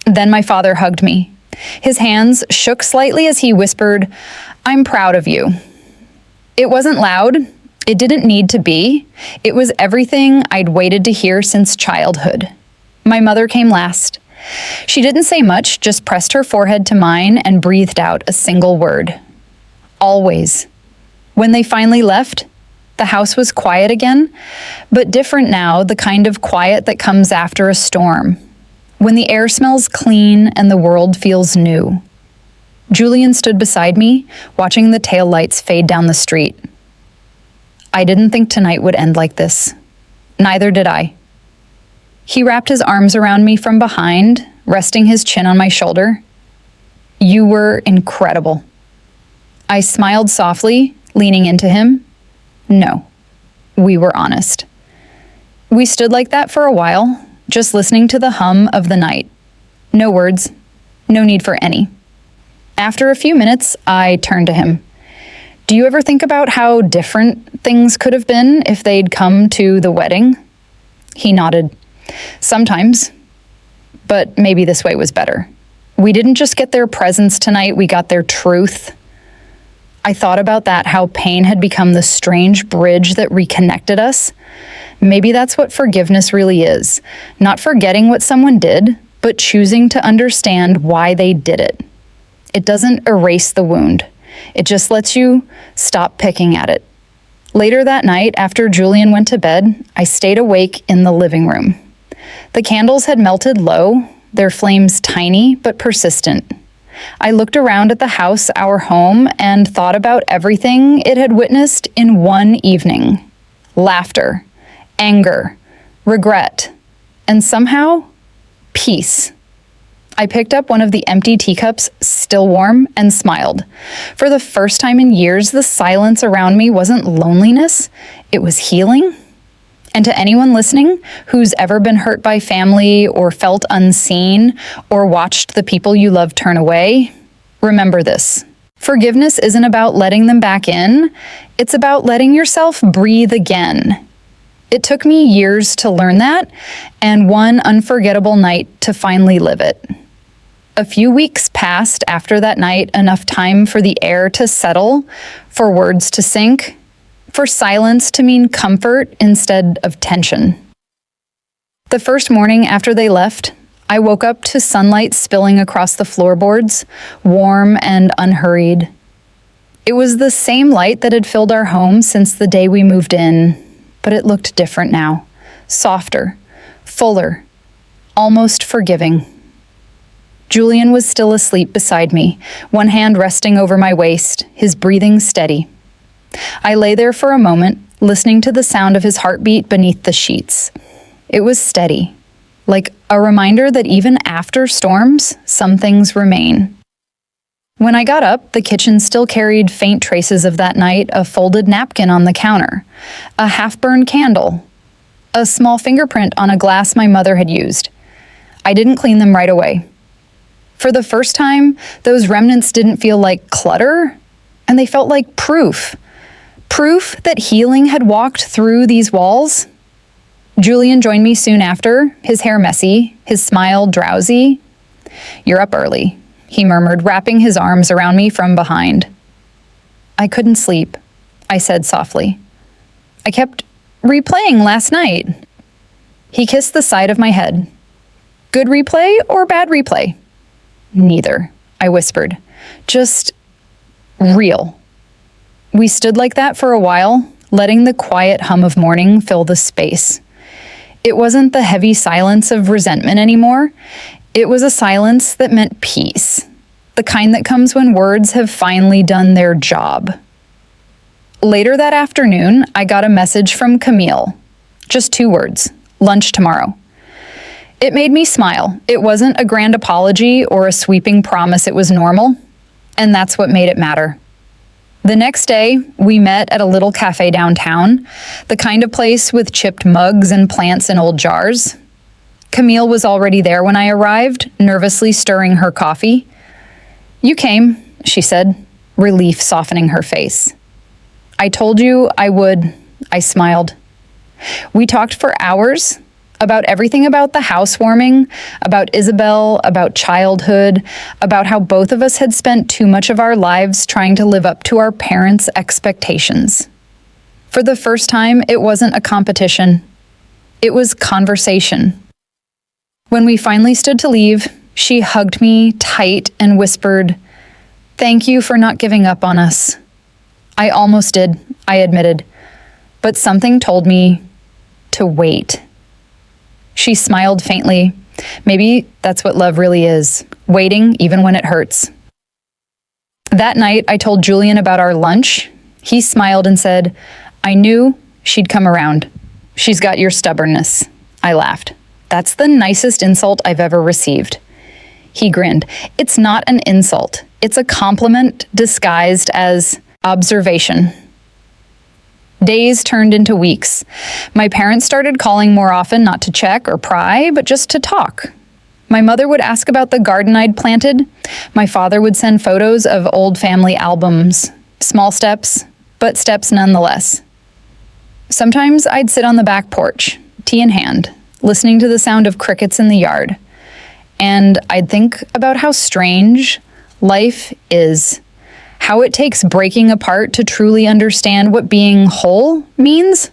Then my father hugged me. His hands shook slightly as he whispered, "I'm proud of you." It wasn't loud. It didn't need to be. It was everything I'd waited to hear since childhood. My mother came last. She didn't say much, just pressed her forehead to mine and breathed out a single word. Always. When they finally left, the house was quiet again, but different now, the kind of quiet that comes after a storm, when the air smells clean and the world feels new. Julian stood beside me, watching the taillights fade down the street. I didn't think tonight would end like this. Neither did I. He wrapped his arms around me from behind, resting his chin on my shoulder. You were incredible. I smiled softly, leaning into him. No, we were honest. We stood like that for a while, just listening to the hum of the night. No words, no need for any. After a few minutes, I turned to him. Do you ever think about how different things could have been if they'd come to the wedding? He nodded. Sometimes. But maybe this way was better. We didn't just get their presence tonight, we got their truth. I thought about that, how pain had become the strange bridge that reconnected us. Maybe that's what forgiveness really is. Not forgetting what someone did, but choosing to understand why they did it. It doesn't erase the wound. It just lets you stop picking at it. Later that night, after Julian went to bed, I stayed awake in the living room. The candles had melted low, their flames tiny but persistent. I looked around at the house, our home, and thought about everything it had witnessed in one evening. Laughter, anger, regret, and somehow, peace. I picked up one of the empty teacups, still warm, and smiled. For the first time in years, the silence around me wasn't loneliness, it was healing. And to anyone listening who's ever been hurt by family or felt unseen or watched the people you love turn away, remember this. Forgiveness isn't about letting them back in, it's about letting yourself breathe again. It took me years to learn that, and one unforgettable night to finally live it. A few weeks passed after that night, enough time for the air to settle, for words to sink, for silence to mean comfort instead of tension. The first morning after they left, I woke up to sunlight spilling across the floorboards, warm and unhurried. It was the same light that had filled our home since the day we moved in, but it looked different now, softer, fuller, almost forgiving. Julian was still asleep beside me, one hand resting over my waist, his breathing steady. I lay there for a moment, listening to the sound of his heartbeat beneath the sheets. It was steady, like a reminder that even after storms, some things remain. When I got up, the kitchen still carried faint traces of that night, a folded napkin on the counter, a half-burned candle, a small fingerprint on a glass my mother had used. I didn't clean them right away. For the first time, those remnants didn't feel like clutter, and they felt like proof. Proof that healing had walked through these walls. Julian joined me soon after, his hair messy, his smile drowsy. "You're up early," he murmured, wrapping his arms around me from behind. "I couldn't sleep," I said softly. "I kept replaying last night." He kissed the side of my head. "Good replay or bad replay?" "Neither," I whispered. "Just real." We stood like that for a while, letting the quiet hum of morning fill the space. It wasn't the heavy silence of resentment anymore. It was a silence that meant peace, the kind that comes when words have finally done their job. Later that afternoon, I got a message from Camille. Just 2 words, lunch tomorrow. It made me smile. It wasn't a grand apology or a sweeping promise it was normal, and that's what made it matter. The next day, we met at a little cafe downtown, the kind of place with chipped mugs and plants in old jars. Camille was already there when I arrived, nervously stirring her coffee. "You came," she said, relief softening her face. "I told you I would," I smiled. We talked for hours about everything, about the housewarming, about Isabel, about childhood, about how both of us had spent too much of our lives trying to live up to our parents' expectations. For the first time, it wasn't a competition. It was conversation. When we finally stood to leave, she hugged me tight and whispered, "Thank you for not giving up on us." I almost did, I admitted, but something told me to wait. She smiled faintly. Maybe that's what love really is, waiting even when it hurts. That night, I told Julian about our lunch. He smiled and said, "I knew she'd come around. She's got your stubbornness." I laughed. "That's the nicest insult I've ever received." He grinned. "It's not an insult. It's a compliment disguised as observation." Days turned into weeks. My parents started calling more often, not to check or pry, but just to talk. My mother would ask about the garden I'd planted. My father would send photos of old family albums. Small steps, but steps nonetheless. Sometimes I'd sit on the back porch, tea in hand, listening to the sound of crickets in the yard. And I'd think about how strange life is, how it takes breaking apart to truly understand what being whole means.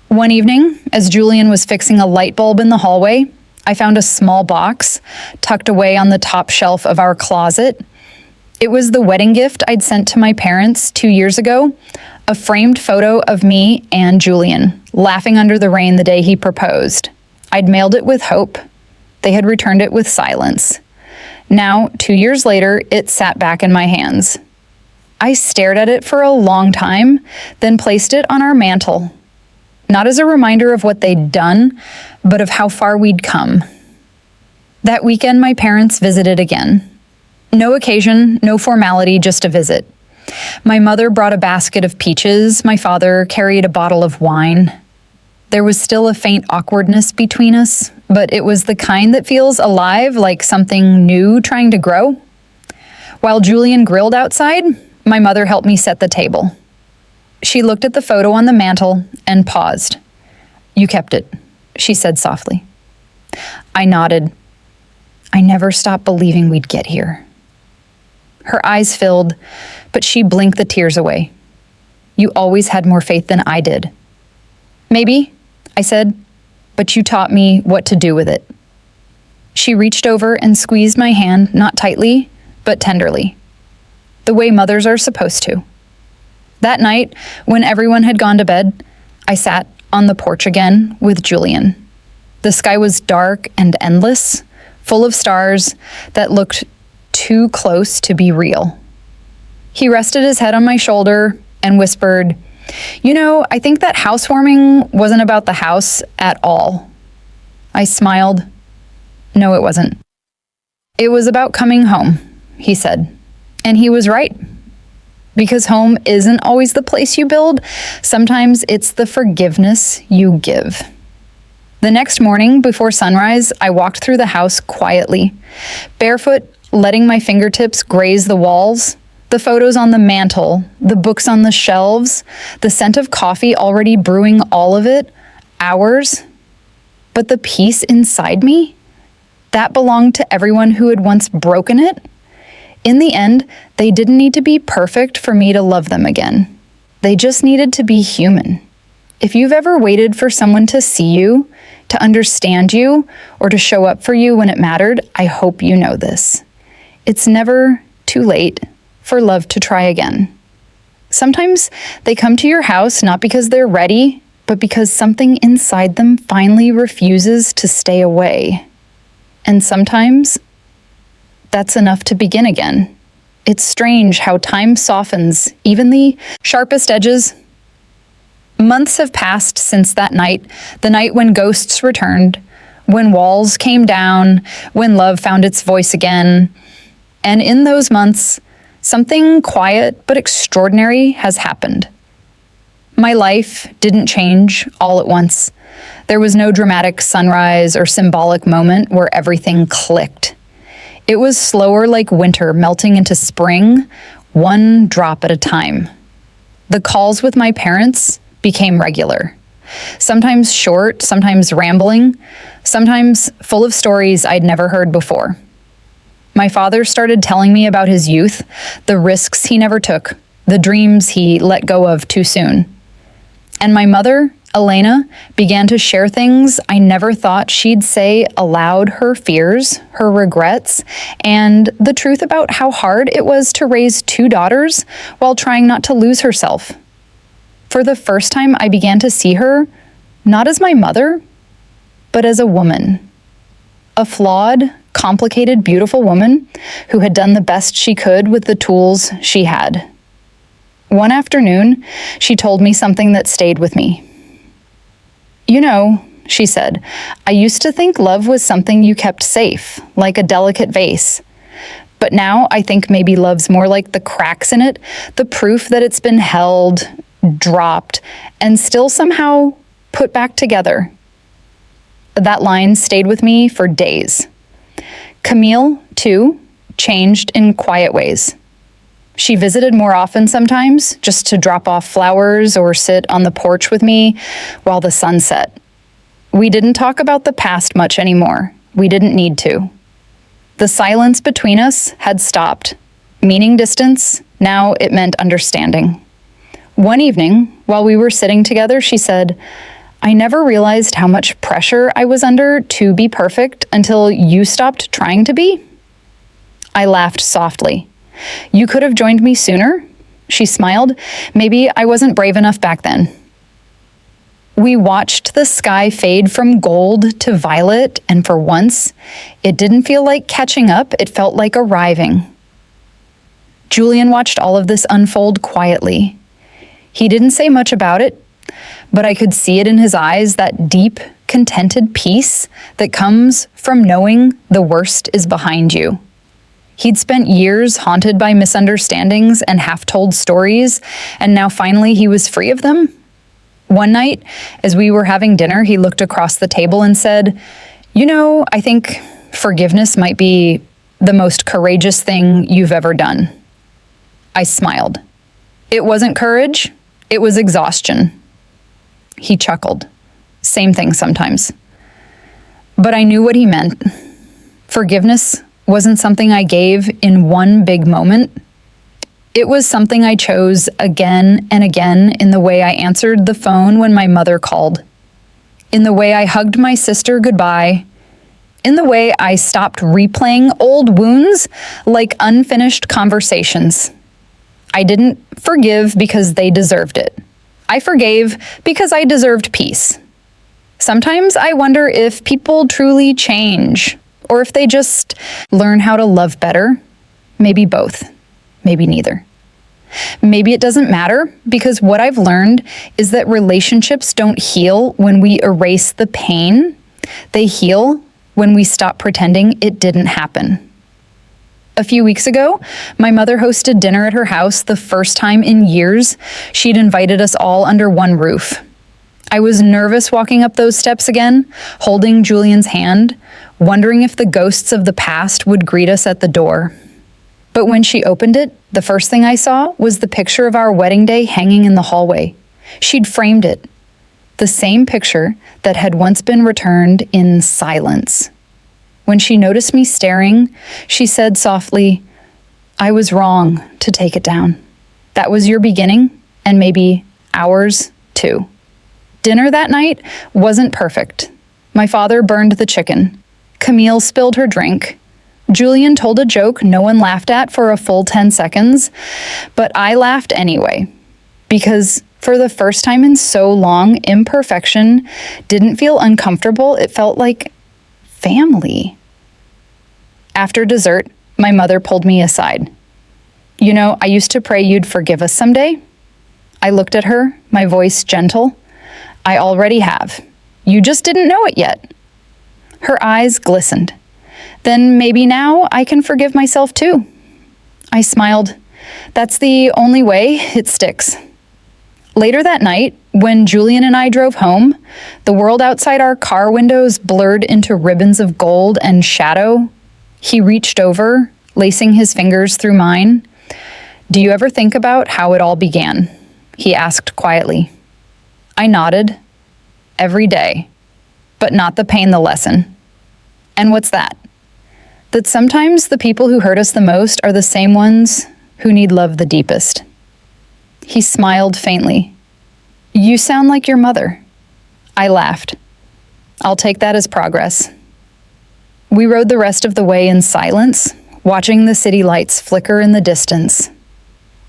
One evening, as Julian was fixing a light bulb in the hallway, I found a small box tucked away on the top shelf of our closet. It was the wedding gift I'd sent to my parents 2 years ago, a framed photo of me and Julian, laughing under the rain the day he proposed. I'd mailed it with hope. They had returned it with silence. Now, 2 years later, it sat back in my hands. I stared at it for a long time, then placed it on our mantle. Not as a reminder of what they'd done, but of how far we'd come. That weekend, my parents visited again. No occasion, no formality, just a visit. My mother brought a basket of peaches. My father carried a bottle of wine. There was still a faint awkwardness between us, but it was the kind that feels alive, like something new trying to grow. While Julian grilled outside, my mother helped me set the table. She looked at the photo on the mantle and paused. "You kept it," she said softly. I nodded. I never stopped believing we'd get here. Her eyes filled, but she blinked the tears away. "You always had more faith than I did." "Maybe," I said, "but you taught me what to do with it." She reached over and squeezed my hand, not tightly, but tenderly, the way mothers are supposed to. That night, when everyone had gone to bed, I sat on the porch again with Julian. The sky was dark and endless, full of stars that looked too close to be real. He rested his head on my shoulder and whispered, "You know, I think that housewarming wasn't about the house at all." I smiled. "No, it wasn't. It was about coming home," he said. And he was right. Because home isn't always the place you build. Sometimes it's the forgiveness you give. The next morning, before sunrise, I walked through the house quietly, barefoot, letting my fingertips graze the walls, the photos on the mantle, the books on the shelves, the scent of coffee already brewing, all of it, hours. But the peace inside me, that belonged to everyone who had once broken it. In the end, they didn't need to be perfect for me to love them again. They just needed to be human. If you've ever waited for someone to see you, to understand you, or to show up for you when it mattered, I hope you know this. It's never too late for love to try again. Sometimes they come to your house not because they're ready, but because something inside them finally refuses to stay away. And sometimes that's enough to begin again. It's strange how time softens even the sharpest edges. Months have passed since that night, the night when ghosts returned, when walls came down, when love found its voice again. And in those months, something quiet but extraordinary has happened. My life didn't change all at once. There was no dramatic sunrise or symbolic moment where everything clicked. It was slower, like winter melting into spring, one drop at a time. The calls with my parents became regular. Sometimes short, sometimes rambling, sometimes full of stories I'd never heard before. My father started telling me about his youth, the risks he never took, the dreams he let go of too soon. And my mother, Elena, began to share things I never thought she'd say aloud: her fears, her regrets, and the truth about how hard it was to raise two daughters while trying not to lose herself. For the first time, I began to see her not as my mother, but as a woman. A flawed, complicated, beautiful woman who had done the best she could with the tools she had. One afternoon, she told me something that stayed with me. "You know," she said, "I used to think love was something you kept safe, like a delicate vase. But now I think maybe love's more like the cracks in it, the proof that it's been held, dropped, and still somehow put back together." That line stayed with me for days. Camille, too, changed in quiet ways. She visited more often sometimes, just to drop off flowers or sit on the porch with me while the sun set. We didn't talk about the past much anymore. We didn't need to. The silence between us had stopped. Meaning distance, now it meant understanding. One evening, while we were sitting together, she said, "I never realized how much pressure I was under to be perfect until you stopped trying to be." I laughed softly. "You could have joined me sooner?" She smiled. "Maybe I wasn't brave enough back then." We watched the sky fade from gold to violet, and for once, it didn't feel like catching up, it felt like arriving. Julian watched all of this unfold quietly. He didn't say much about it, but I could see it in his eyes, that deep, contented peace that comes from knowing the worst is behind you. He'd spent years haunted by misunderstandings and half-told stories, and now finally he was free of them. One night, as we were having dinner, he looked across the table and said, "You know, I think forgiveness might be the most courageous thing you've ever done." I smiled. It wasn't courage, it was exhaustion. He chuckled. Same thing sometimes. But I knew what he meant. Forgiveness wasn't something I gave in one big moment. It was something I chose again and again, in the way I answered the phone when my mother called, in the way I hugged my sister goodbye, in the way I stopped replaying old wounds like unfinished conversations. I didn't forgive because they deserved it. I forgave because I deserved peace. Sometimes I wonder if people truly change, or if they just learn how to love better. Maybe both, maybe neither. Maybe it doesn't matter, because what I've learned is that relationships don't heal when we erase the pain. They heal when we stop pretending it didn't happen. A few weeks ago, my mother hosted dinner at her house, the first time in years she'd invited us all under one roof. I was nervous walking up those steps again, holding Julian's hand, wondering if the ghosts of the past would greet us at the door. But when she opened it, the first thing I saw was the picture of our wedding day hanging in the hallway. She'd framed it, the same picture that had once been returned in silence. When she noticed me staring, she said softly, "I was wrong to take it down. That was your beginning, and maybe ours too." Dinner that night wasn't perfect. My father burned the chicken. Camille spilled her drink. Julian told a joke no one laughed at for a full 10 seconds, but I laughed anyway, because for the first time in so long, imperfection didn't feel uncomfortable. It felt like family. After dessert, my mother pulled me aside. "You know, I used to pray you'd forgive us someday." I looked at her, my voice gentle. "I already have. You just didn't know it yet." Her eyes glistened. "Then maybe now I can forgive myself too." I smiled. "That's the only way it sticks." Later that night, when Julian and I drove home, the world outside our car windows blurred into ribbons of gold and shadow. He reached over, lacing his fingers through mine. "Do you ever think about how it all began?" he asked quietly. I nodded. "Every day. But not the pain, the lesson." "And what's that?" "That sometimes the people who hurt us the most are the same ones who need love the deepest." He smiled faintly. You sound like your mother. I laughed. I'll take that as progress. We rode the rest of the way in silence, watching the city lights flicker in the distance.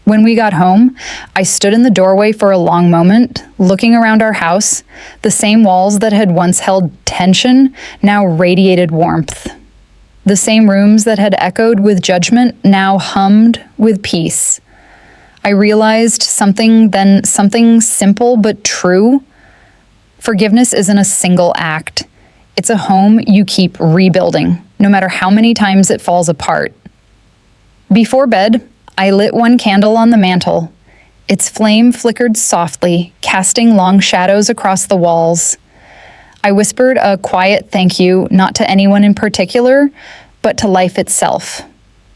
When we got home, I stood in the doorway for a long moment, looking around our house. The same walls that had once held tension now radiated warmth. The same rooms that had echoed with judgment now hummed with peace. I realized something simple but true. Forgiveness isn't a single act. It's a home you keep rebuilding, no matter how many times it falls apart. Before bed, I lit one candle on the mantel. Its flame flickered softly, casting long shadows across the walls. I whispered a quiet thank you, not to anyone in particular, but to life itself.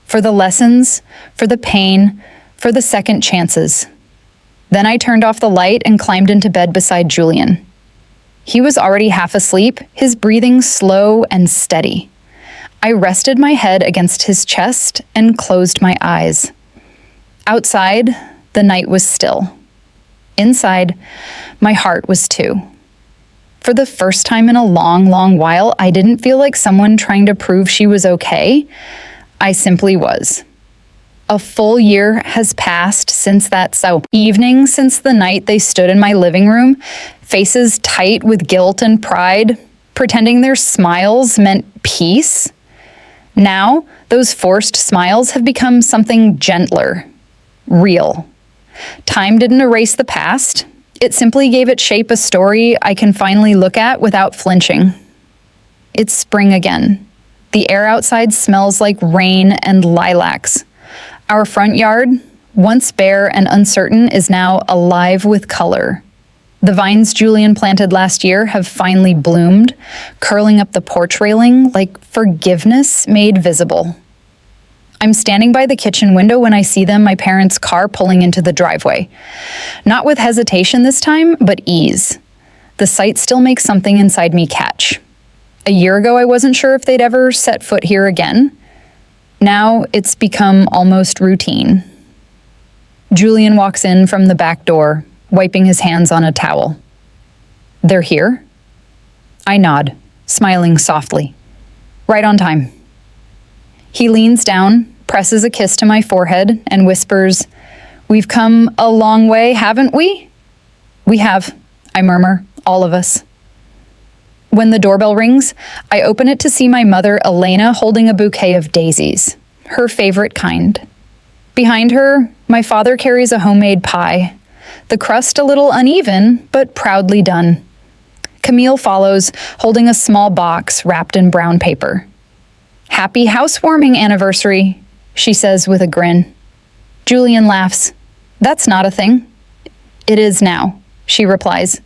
For the lessons, for the pain, for the second chances. Then I turned off the light and climbed into bed beside Julian. He was already half asleep, his breathing slow and steady. I rested my head against his chest and closed my eyes. Outside, the night was still. Inside, my heart was too. For the first time in a long, long while, I didn't feel like someone trying to prove she was okay. I simply was. A full year has passed since that evening, since the night they stood in my living room, faces tight with guilt and pride, pretending their smiles meant peace. Now, those forced smiles have become something gentler, real. Time didn't erase the past. It simply gave it shape, a story I can finally look at without flinching. It's spring again. The air outside smells like rain and lilacs. Our front yard, once bare and uncertain, is now alive with color. The vines Julian planted last year have finally bloomed, curling up the porch railing like forgiveness made visible. I'm standing by the kitchen window when I see my parents' car pulling into the driveway. Not with hesitation this time, but ease. The sight still makes something inside me catch. A year ago, I wasn't sure if they'd ever set foot here again. Now it's become almost routine. Julian walks in from the back door, wiping his hands on a towel. They're here? I nod, smiling softly. Right on time. He leans down, presses a kiss to my forehead, and whispers, "We've come a long way, haven't we?" "We have," I murmur, "all of us." When the doorbell rings, I open it to see my mother, Elena, holding a bouquet of daisies, her favorite kind. Behind her, my father carries a homemade pie, the crust a little uneven, but proudly done. Camille follows, holding a small box wrapped in brown paper. "Happy housewarming anniversary," she says with a grin. Julian laughs. "That's not a thing." "It is now," she replies.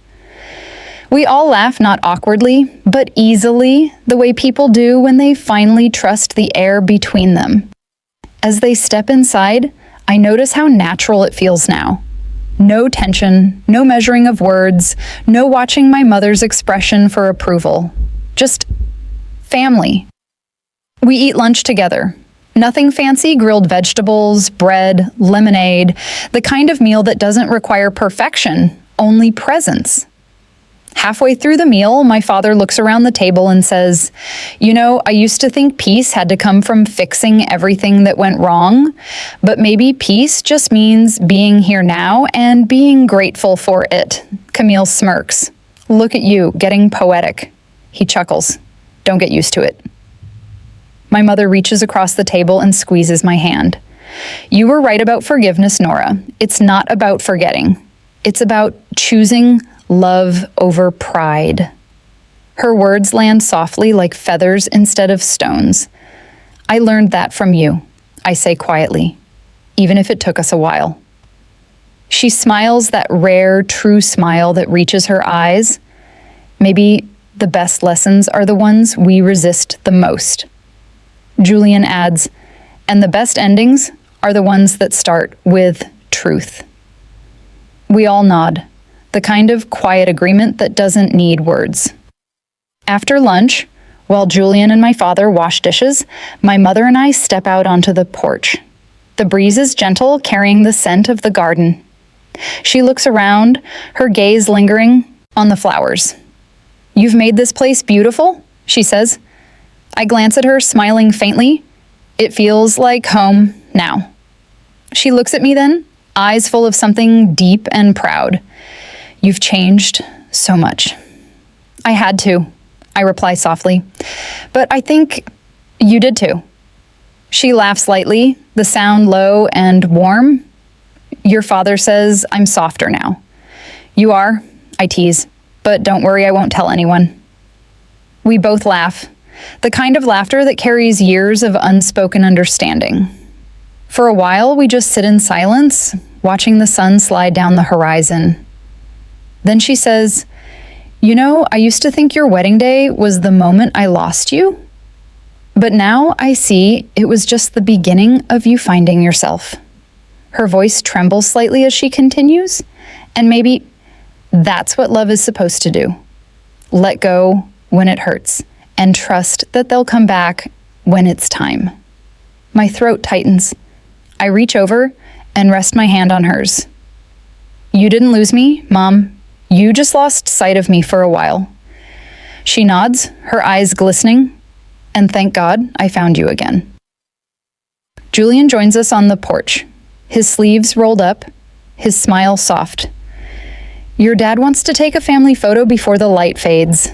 We all laugh, not awkwardly, but easily, the way people do when they finally trust the air between them. As they step inside, I notice how natural it feels now. No tension, no measuring of words, no watching my mother's expression for approval. Just family. We eat lunch together. Nothing fancy, grilled vegetables, bread, lemonade, the kind of meal that doesn't require perfection, only presence. Halfway through the meal, my father looks around the table and says, "You know, I used to think peace had to come from fixing everything that went wrong, but maybe peace just means being here now and being grateful for it." Camille smirks. "Look at you, getting poetic." He chuckles. "Don't get used to it." My mother reaches across the table and squeezes my hand. "You were right about forgiveness, Nora. It's not about forgetting. It's about choosing love over pride." Her words land softly like feathers instead of stones. "I learned that from you," I say quietly, even if it took us a while. She smiles, that rare, true smile that reaches her eyes. Maybe the best lessons are the ones we resist the most. Julian adds, "And the best endings are the ones that start with truth." We all nod. The kind of quiet agreement that doesn't need words. After lunch, while Julian and my father wash dishes, my mother and I step out onto the porch. The breeze is gentle, carrying the scent of the garden. She looks around, her gaze lingering on the flowers. "You've made this place beautiful," she says. I glance at her, smiling faintly. It feels like home now. She looks at me then, eyes full of something deep and proud. "You've changed so much." "I had to," I reply softly. "But I think you did too." She laughs lightly, the sound low and warm. "Your father says I'm softer now." "You are," I tease, "but don't worry, I won't tell anyone." We both laugh, the kind of laughter that carries years of unspoken understanding. For a while, we just sit in silence, watching the sun slide down the horizon. Then she says, "You know, I used to think your wedding day was the moment I lost you. But now I see it was just the beginning of you finding yourself." Her voice trembles slightly as she continues, and maybe that's what love is supposed to do. Let go when it hurts, and trust that they'll come back when it's time. My throat tightens. I reach over and rest my hand on hers. "You didn't lose me, Mom. You just lost sight of me for a while." She nods, her eyes glistening, and thank God I found you again. Julian joins us on the porch, his sleeves rolled up, his smile soft. "Your dad wants to take a family photo before the light fades."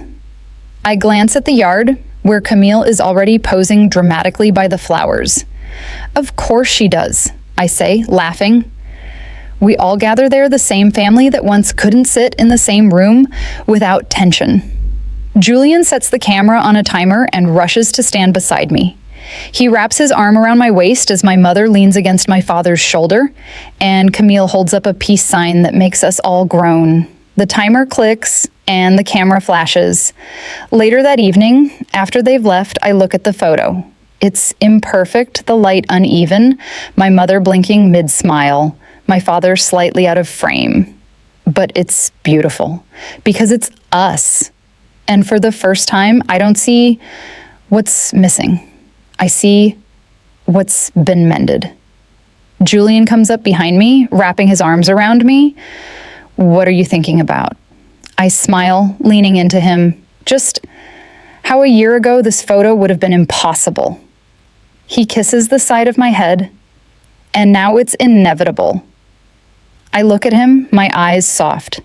I glance at the yard, where Camille is already posing dramatically by the flowers. "Of course she does," I say, laughing. We all gather there, the same family that once couldn't sit in the same room without tension. Julian sets the camera on a timer and rushes to stand beside me. He wraps his arm around my waist as my mother leans against my father's shoulder, and Camille holds up a peace sign that makes us all groan. The timer clicks, and the camera flashes. Later that evening, after they've left, I look at the photo. It's imperfect, the light uneven, my mother blinking mid-smile, my father slightly out of frame. But it's beautiful, because it's us. And for the first time, I don't see what's missing. I see what's been mended. Julian comes up behind me, wrapping his arms around me. "What are you thinking about?" I smile, leaning into him. Just how a year ago this photo would have been impossible. He kisses the side of my head, and now it's inevitable. I look at him, my eyes soft.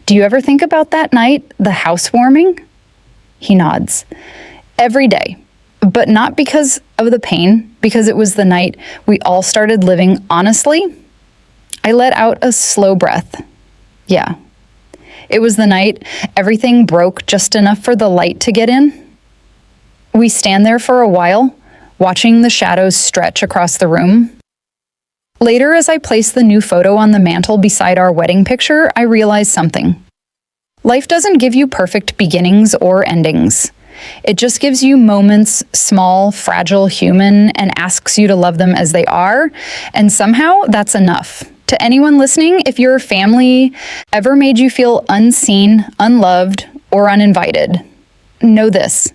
"Do you ever think about that night, the housewarming?" He nods. "Every day. But not because of the pain, because it was the night we all started living honestly." I let out a slow breath. Yeah. It was the night everything broke just enough for the light to get in. We stand there for a while, watching the shadows stretch across the room. Later, as I place the new photo on the mantle beside our wedding picture, I realize something. Life doesn't give you perfect beginnings or endings. It just gives you moments, small, fragile, human, and asks you to love them as they are, and somehow that's enough. To anyone listening, if your family ever made you feel unseen, unloved, or uninvited, know this.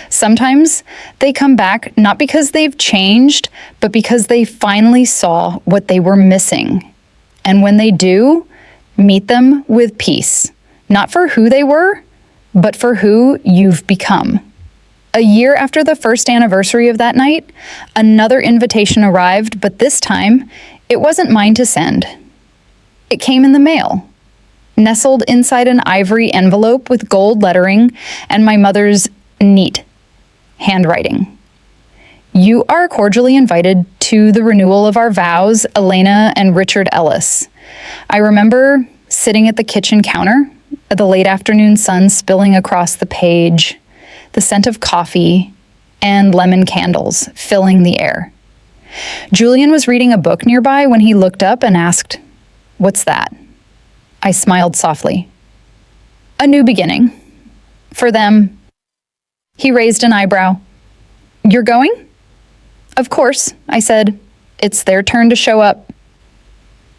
Sometimes they come back not because they've changed, but because they finally saw what they were missing. And when they do, meet them with peace, not for who they were, but for who you've become. A year after the first anniversary of that night, another invitation arrived, but this time, it wasn't mine to send. It came in the mail, nestled inside an ivory envelope with gold lettering and my mother's neat handwriting. "You are cordially invited to the renewal of our vows, Elena and Richard Ellis." I remember sitting at the kitchen counter, the late afternoon sun spilling across the page, the scent of coffee and lemon candles filling the air. Julian was reading a book nearby when he looked up and asked, "What's that?" I smiled softly. "A new beginning. For them." He raised an eyebrow. "You're going?" "Of course," I said. "It's their turn to show up."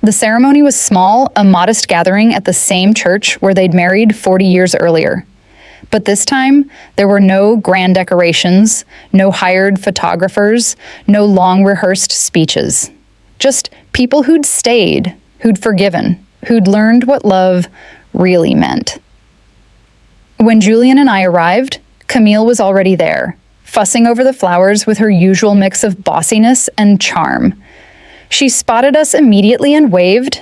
The ceremony was small, a modest gathering at the same church where they'd married 40 years earlier. But this time, there were no grand decorations, no hired photographers, no long rehearsed speeches. Just people who'd stayed, who'd forgiven, who'd learned what love really meant. When Julian and I arrived, Camille was already there, fussing over the flowers with her usual mix of bossiness and charm. She spotted us immediately and waved.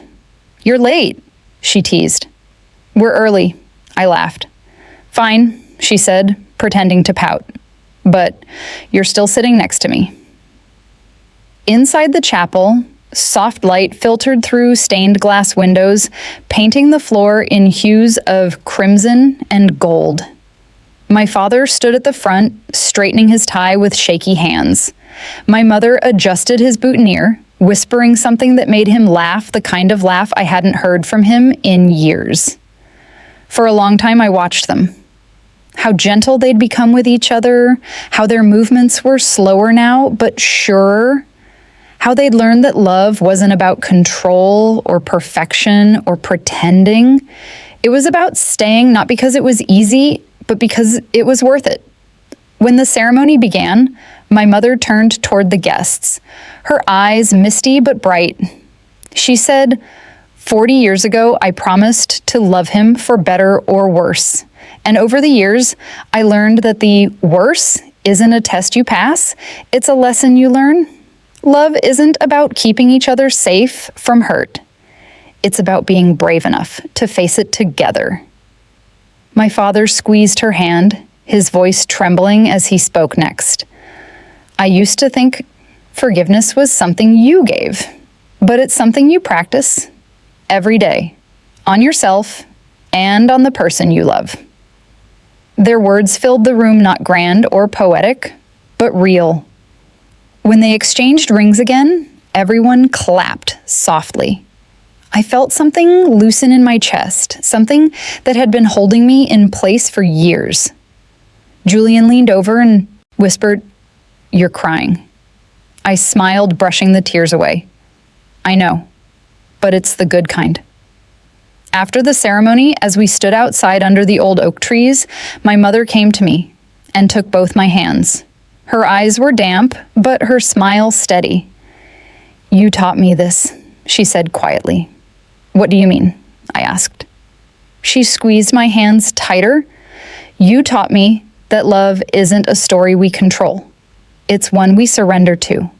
"You're late," she teased. "We're early," I laughed. "Fine," she said, pretending to pout. "But you're still sitting next to me." Inside the chapel, soft light filtered through stained glass windows, painting the floor in hues of crimson and gold. My father stood at the front, straightening his tie with shaky hands. My mother adjusted his boutonniere, whispering something that made him laugh, the kind of laugh I hadn't heard from him in years. For a long time, I watched them. How gentle they'd become with each other, how their movements were slower now, but surer, how they'd learned that love wasn't about control or perfection or pretending. It was about staying, not because it was easy, but because it was worth it. When the ceremony began, my mother turned toward the guests, her eyes misty but bright. She said, 40 years ago, I promised to love him for better or worse. And over the years, I learned that the worse isn't a test you pass, it's a lesson you learn. Love isn't about keeping each other safe from hurt. It's about being brave enough to face it together. My father squeezed her hand, his voice trembling as he spoke next. I used to think forgiveness was something you gave, but it's something you practice every day, on yourself and on the person you love. Their words filled the room not grand or poetic, but real. When they exchanged rings again, everyone clapped softly. I felt something loosen in my chest, something that had been holding me in place for years. Julian leaned over and whispered, "You're crying." I smiled, brushing the tears away. "I know, but it's the good kind." After the ceremony, as we stood outside under the old oak trees, my mother came to me and took both my hands. Her eyes were damp, but her smile steady. "You taught me this," she said quietly. "What do you mean?" I asked. She squeezed my hands tighter. "You taught me that love isn't a story we control. It's one we surrender to.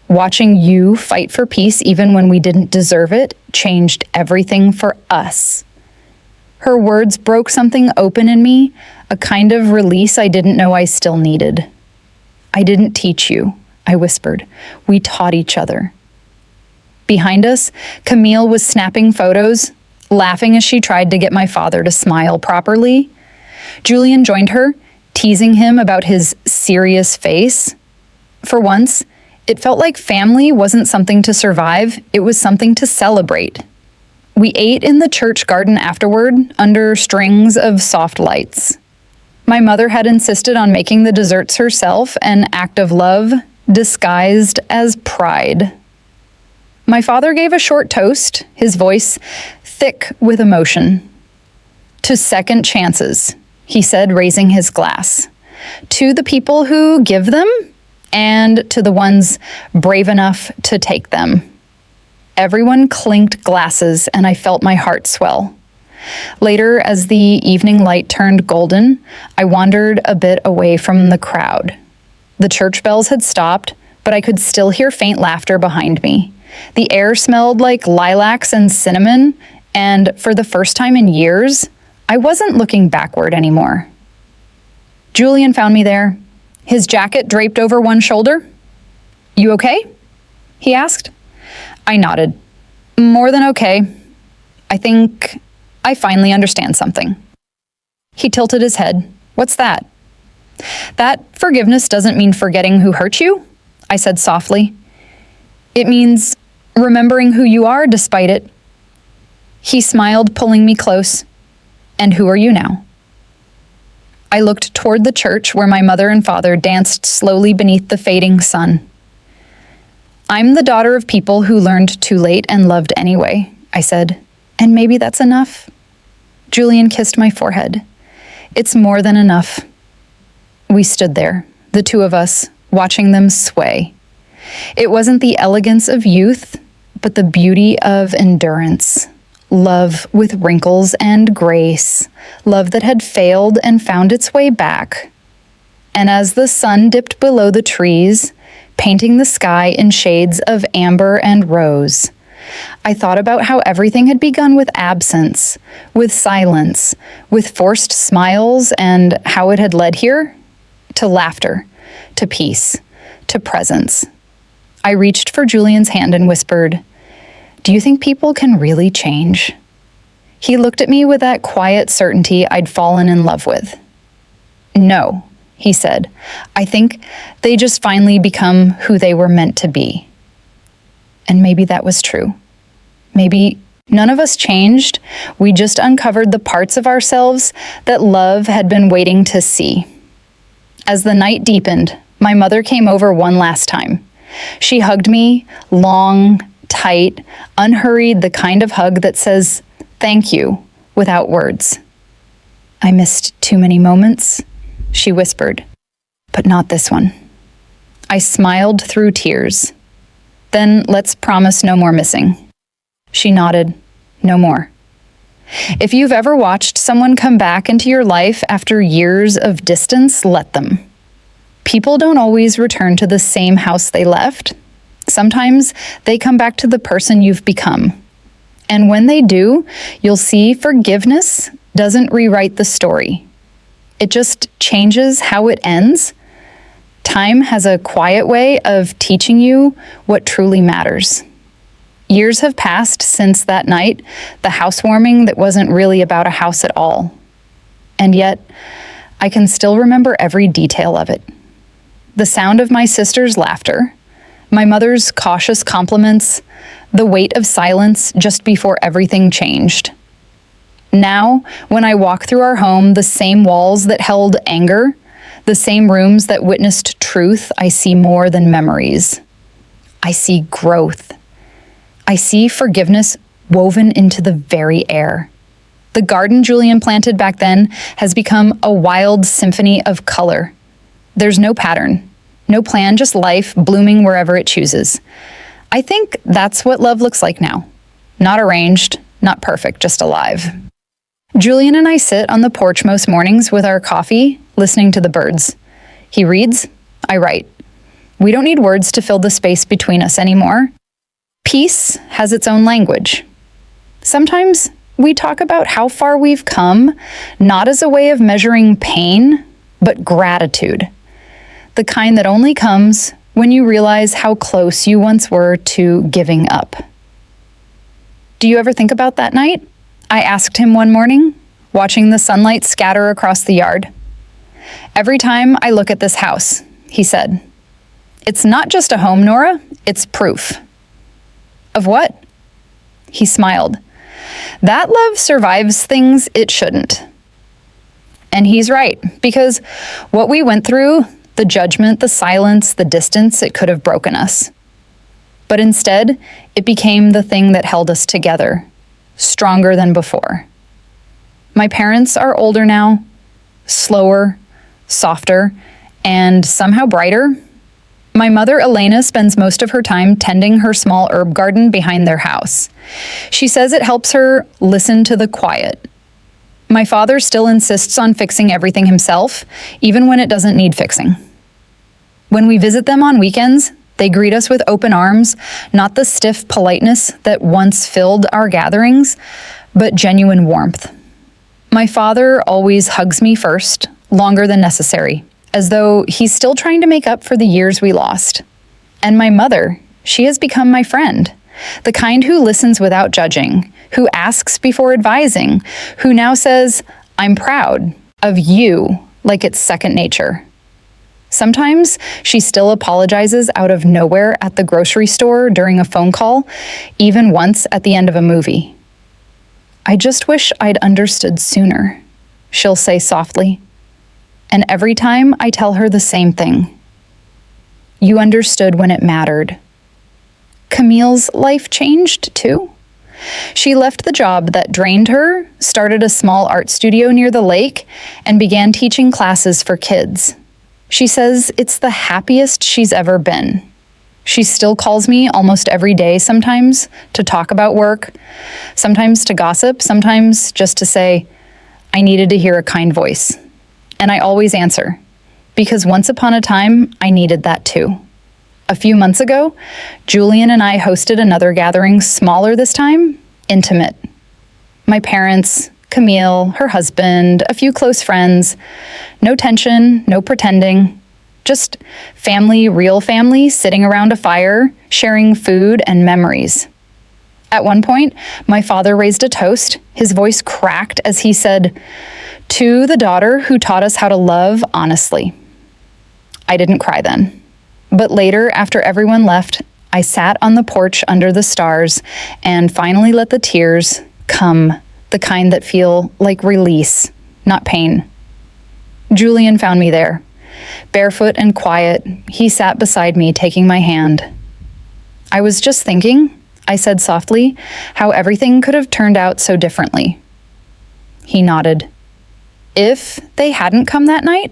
Watching you fight for peace even when we didn't deserve it changed everything for us." Her words broke something open in me, a kind of release I didn't know I still needed. "I didn't teach you," I whispered. "We taught each other." Behind us, Camille was snapping photos, laughing as she tried to get my father to smile properly. Julian joined her, teasing him about his serious face. For once, it felt like family wasn't something to survive, it was something to celebrate. We ate in the church garden afterward, under strings of soft lights. My mother had insisted on making the desserts herself, an act of love disguised as pride. My father gave a short toast, his voice thick with emotion. "To second chances," he said, raising his glass. "To the people who give them, and to the ones brave enough to take them." Everyone clinked glasses, and I felt my heart swell. Later, as the evening light turned golden, I wandered a bit away from the crowd. The church bells had stopped, but I could still hear faint laughter behind me. The air smelled like lilacs and cinnamon, and for the first time in years, I wasn't looking backward anymore. Julian found me there, his jacket draped over one shoulder. "You okay?" he asked. I nodded. "More than okay. I think I finally understand something." He tilted his head. "What's that?" "That forgiveness doesn't mean forgetting who hurt you," I said softly. "It means remembering who you are despite it." He smiled, pulling me close. "And who are you now?" I looked toward the church where my mother and father danced slowly beneath the fading sun. "I'm the daughter of people who learned too late and loved anyway," I said. "And maybe that's enough." Julian kissed my forehead. "It's more than enough." We stood there, the two of us, watching them sway. It wasn't the elegance of youth, but the beauty of endurance, love with wrinkles and grace, love that had failed and found its way back. And as the sun dipped below the trees, painting the sky in shades of amber and rose, I thought about how everything had begun with absence, with silence, with forced smiles, and how it had led here to laughter, to peace, to presence. I reached for Julian's hand and whispered, "Do you think people can really change?" He looked at me with that quiet certainty I'd fallen in love with. "No," he said. "I think they just finally become who they were meant to be." And maybe that was true. Maybe none of us changed. We just uncovered the parts of ourselves that love had been waiting to see. As the night deepened, my mother came over one last time. She hugged me, long, tight, unhurried, the kind of hug that says, "Thank you," without words. "I missed too many moments," she whispered, "but not this one." I smiled through tears. "Then let's promise no more missing." She nodded. "No more." If you've ever watched someone come back into your life after years of distance, let them. People don't always return to the same house they left. Sometimes they come back to the person you've become. And when they do, you'll see forgiveness doesn't rewrite the story. It just changes how it ends. Time has a quiet way of teaching you what truly matters. Years have passed since that night, the housewarming that wasn't really about a house at all. And yet, I can still remember every detail of it. The sound of my sister's laughter, my mother's cautious compliments, the weight of silence just before everything changed. Now, when I walk through our home, the same walls that held anger, the same rooms that witnessed truth, I see more than memories. I see growth. I see forgiveness woven into the very air. The garden Julian planted back then has become a wild symphony of color. There's no pattern, no plan, just life blooming wherever it chooses. I think that's what love looks like now. Not arranged, not perfect, just alive. Julian and I sit on the porch most mornings with our coffee, listening to the birds. He reads, I write. We don't need words to fill the space between us anymore. Peace has its own language. Sometimes we talk about how far we've come, not as a way of measuring pain, but gratitude. The kind that only comes when you realize how close you once were to giving up. Do you ever think about that night? I asked him one morning, watching the sunlight scatter across the yard. Every time I look at this house, he said. It's not just a home, Nora, it's proof. Of what? He smiled. That love survives things it shouldn't. And he's right, because what we went through, the judgment, the silence, the distance, it could have broken us. But instead, it became the thing that held us together, stronger than before. My parents are older now, slower, softer, and somehow brighter. My mother, Elena, spends most of her time tending her small herb garden behind their house. She says it helps her listen to the quiet. My father still insists on fixing everything himself, even when it doesn't need fixing. When we visit them on weekends, they greet us with open arms, not the stiff politeness that once filled our gatherings, but genuine warmth. My father always hugs me first, longer than necessary, as though he's still trying to make up for the years we lost. And my mother, she has become my friend, the kind who listens without judging, who asks before advising, who now says, I'm proud of you, like it's second nature. Sometimes she still apologizes out of nowhere at the grocery store during a phone call, even once at the end of a movie. I just wish I'd understood sooner, she'll say softly. And every time I tell her the same thing. You understood when it mattered. Camille's life changed too. She left the job that drained her, started a small art studio near the lake, and began teaching classes for kids. She says it's the happiest she's ever been. She still calls me almost every day sometimes to talk about work, sometimes to gossip, sometimes just to say, I needed to hear a kind voice. And I always answer, because once upon a time, I needed that too. A few months ago, Julian and I hosted another gathering, smaller this time, intimate. My parents, Camille, her husband, a few close friends. No tension, no pretending. Just family, real family, sitting around a fire, sharing food and memories. At one point, my father raised a toast. His voice cracked as he said, "To the daughter who taught us how to love honestly." I didn't cry then. But later, after everyone left, I sat on the porch under the stars and finally let the tears come, the kind that feel like release, not pain. Julian found me there. Barefoot and quiet, he sat beside me, taking my hand. "I was just thinking," I said softly, "how everything could have turned out so differently." He nodded. "If they hadn't come that night?"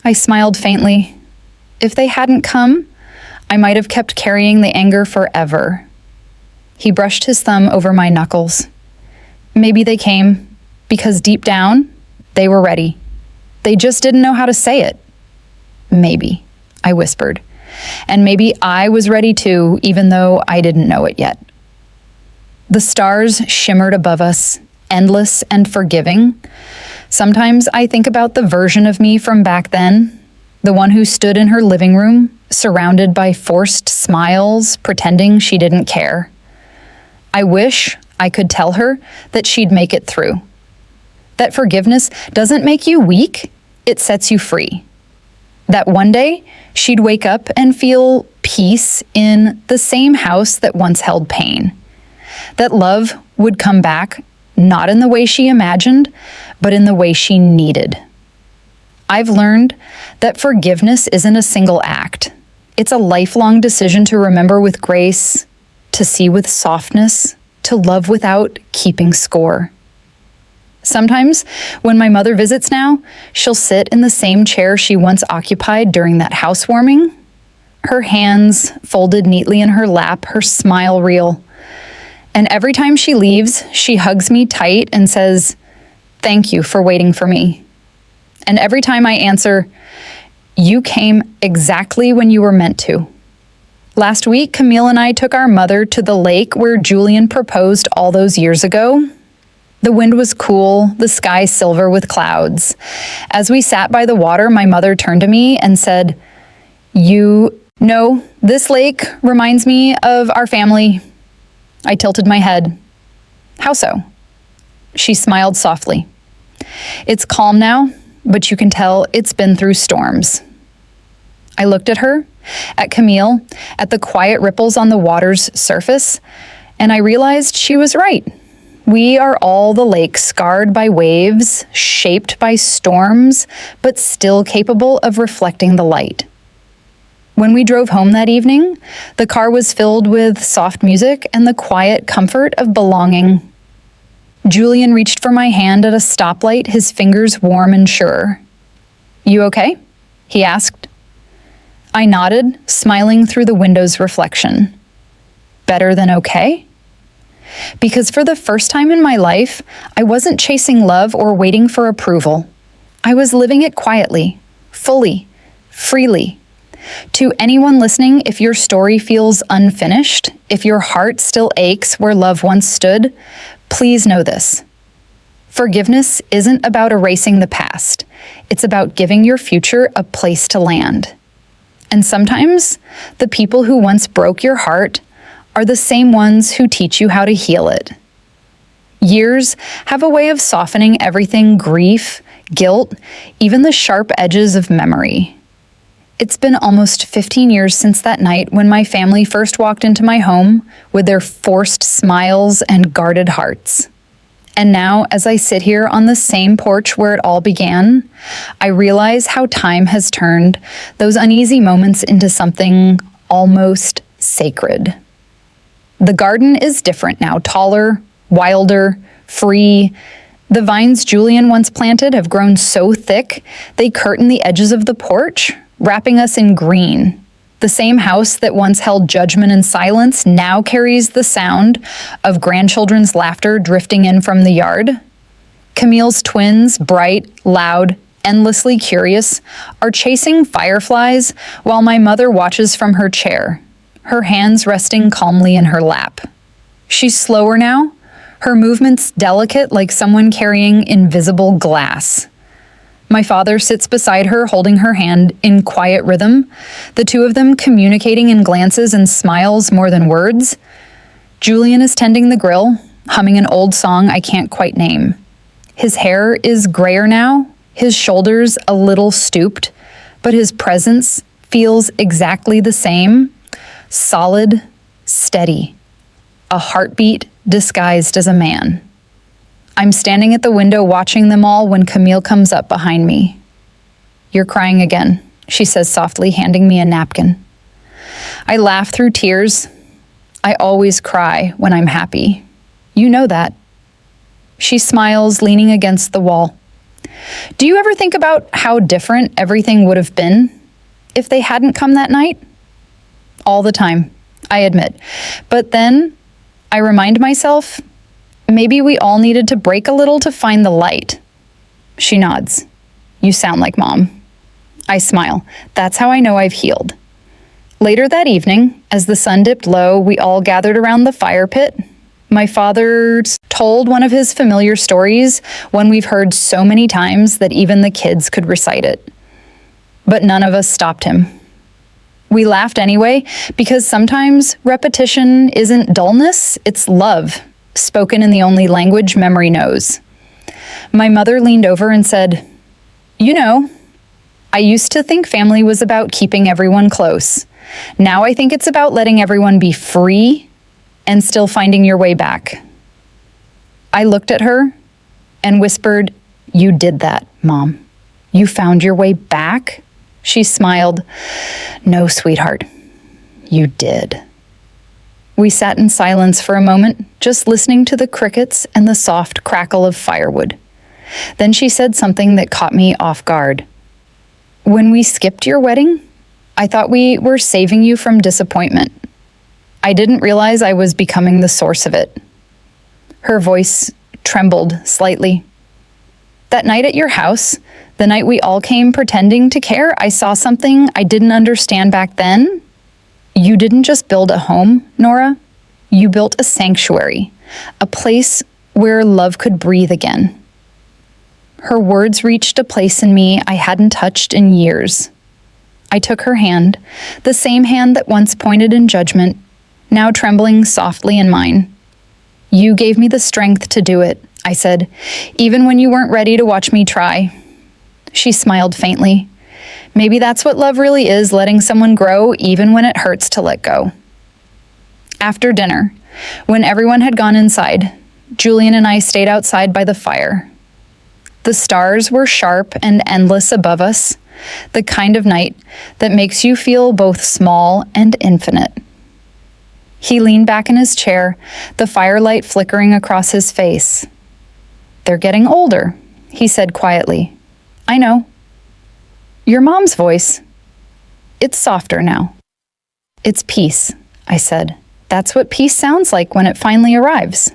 I smiled faintly. If they hadn't come, I might have kept carrying the anger forever. He brushed his thumb over my knuckles. Maybe they came because deep down, they were ready. They just didn't know how to say it. Maybe, I whispered. And maybe I was ready too, even though I didn't know it yet. The stars shimmered above us, endless and forgiving. Sometimes I think about the version of me from back then, the one who stood in her living room, surrounded by forced smiles, pretending she didn't care. I wish I could tell her that she'd make it through. That forgiveness doesn't make you weak, it sets you free. That one day, she'd wake up and feel peace in the same house that once held pain. That love would come back, not in the way she imagined, but in the way she needed. I've learned that forgiveness isn't a single act. It's a lifelong decision to remember with grace, to see with softness, to love without keeping score. Sometimes, when my mother visits now, she'll sit in the same chair she once occupied during that housewarming, her hands folded neatly in her lap, her smile real. And every time she leaves, she hugs me tight and says, "Thank you for waiting for me." And every time I answer, "You came exactly when you were meant to." Last week, Camille and I took our mother to the lake where Julian proposed all those years ago. The wind was cool, the sky silver with clouds. As we sat by the water, my mother turned to me and said, "You know, this lake reminds me of our family." I tilted my head. "How so?" She smiled softly. "It's calm now, but you can tell it's been through storms." I looked at her, at Camille, at the quiet ripples on the water's surface, and I realized she was right. We are all the lake, scarred by waves, shaped by storms, but still capable of reflecting the light. When we drove home that evening, the car was filled with soft music and the quiet comfort of belonging. Julian reached for my hand at a stoplight, his fingers warm and sure. "You okay?" he asked. I nodded, smiling through the window's reflection. Better than okay? Because for the first time in my life, I wasn't chasing love or waiting for approval. I was living it quietly, fully, freely. To anyone listening, if your story feels unfinished, if your heart still aches where love once stood, please know this. Forgiveness isn't about erasing the past. It's about giving your future a place to land. And sometimes, the people who once broke your heart are the same ones who teach you how to heal it. Years have a way of softening everything: grief, guilt, even the sharp edges of memory. It's been almost 15 years since that night when my family first walked into my home with their forced smiles and guarded hearts. And now, as I sit here on the same porch where it all began, I realize how time has turned those uneasy moments into something almost sacred. The garden is different now, taller, wilder, free. The vines Julian once planted have grown so thick they curtain the edges of the porch, wrapping us in green. The same house that once held judgment and silence now carries the sound of grandchildren's laughter drifting in from the yard. Camille's twins, bright, loud, endlessly curious, are chasing fireflies while my mother watches from her chair, her hands resting calmly in her lap. She's slower now, her movements delicate like someone carrying invisible glass. My father sits beside her, holding her hand in quiet rhythm, the two of them communicating in glances and smiles more than words. Julian is tending the grill, humming an old song I can't quite name. His hair is grayer now, his shoulders a little stooped, but his presence feels exactly the same, solid, steady, a heartbeat disguised as a man. I'm standing at the window watching them all when Camille comes up behind me. "You're crying again," she says softly, handing me a napkin. I laugh through tears. I always cry when I'm happy. You know that. She smiles, leaning against the wall. Do you ever think about how different everything would have been if they hadn't come that night? All the time, I admit. But then I remind myself, maybe we all needed to break a little to find the light. She nods. You sound like Mom. I smile. That's how I know I've healed. Later that evening, as the sun dipped low, we all gathered around the fire pit. My father told one of his familiar stories, one we've heard so many times that even the kids could recite it. But none of us stopped him. We laughed anyway, because sometimes repetition isn't dullness, it's love, spoken in the only language memory knows. My mother leaned over and said, "You know, I used to think family was about keeping everyone close. Now I think it's about letting everyone be free and still finding your way back." I looked at her and whispered, "You did that, Mom. You found your way back?" She smiled. "No, sweetheart, you did." We sat in silence for a moment, just listening to the crickets and the soft crackle of firewood. Then she said something that caught me off guard. "When we skipped your wedding, I thought we were saving you from disappointment. I didn't realize I was becoming the source of it." Her voice trembled slightly. "That night at your house, the night we all came pretending to care, I saw something I didn't understand back then. You didn't just build a home, Nora. You built a sanctuary, a place where love could breathe again." Her words reached a place in me I hadn't touched in years. I took her hand, the same hand that once pointed in judgment, now trembling softly in mine. "You gave me the strength to do it," I said, "even when you weren't ready to watch me try." She smiled faintly. Maybe that's what love really is, letting someone grow even when it hurts to let go. After dinner, when everyone had gone inside, Julian and I stayed outside by the fire. The stars were sharp and endless above us, the kind of night that makes you feel both small and infinite. He leaned back in his chair, the firelight flickering across his face. "They're getting older," he said quietly. "I know." "Your mom's voice, it's softer now." "It's peace," I said. "That's what peace sounds like when it finally arrives."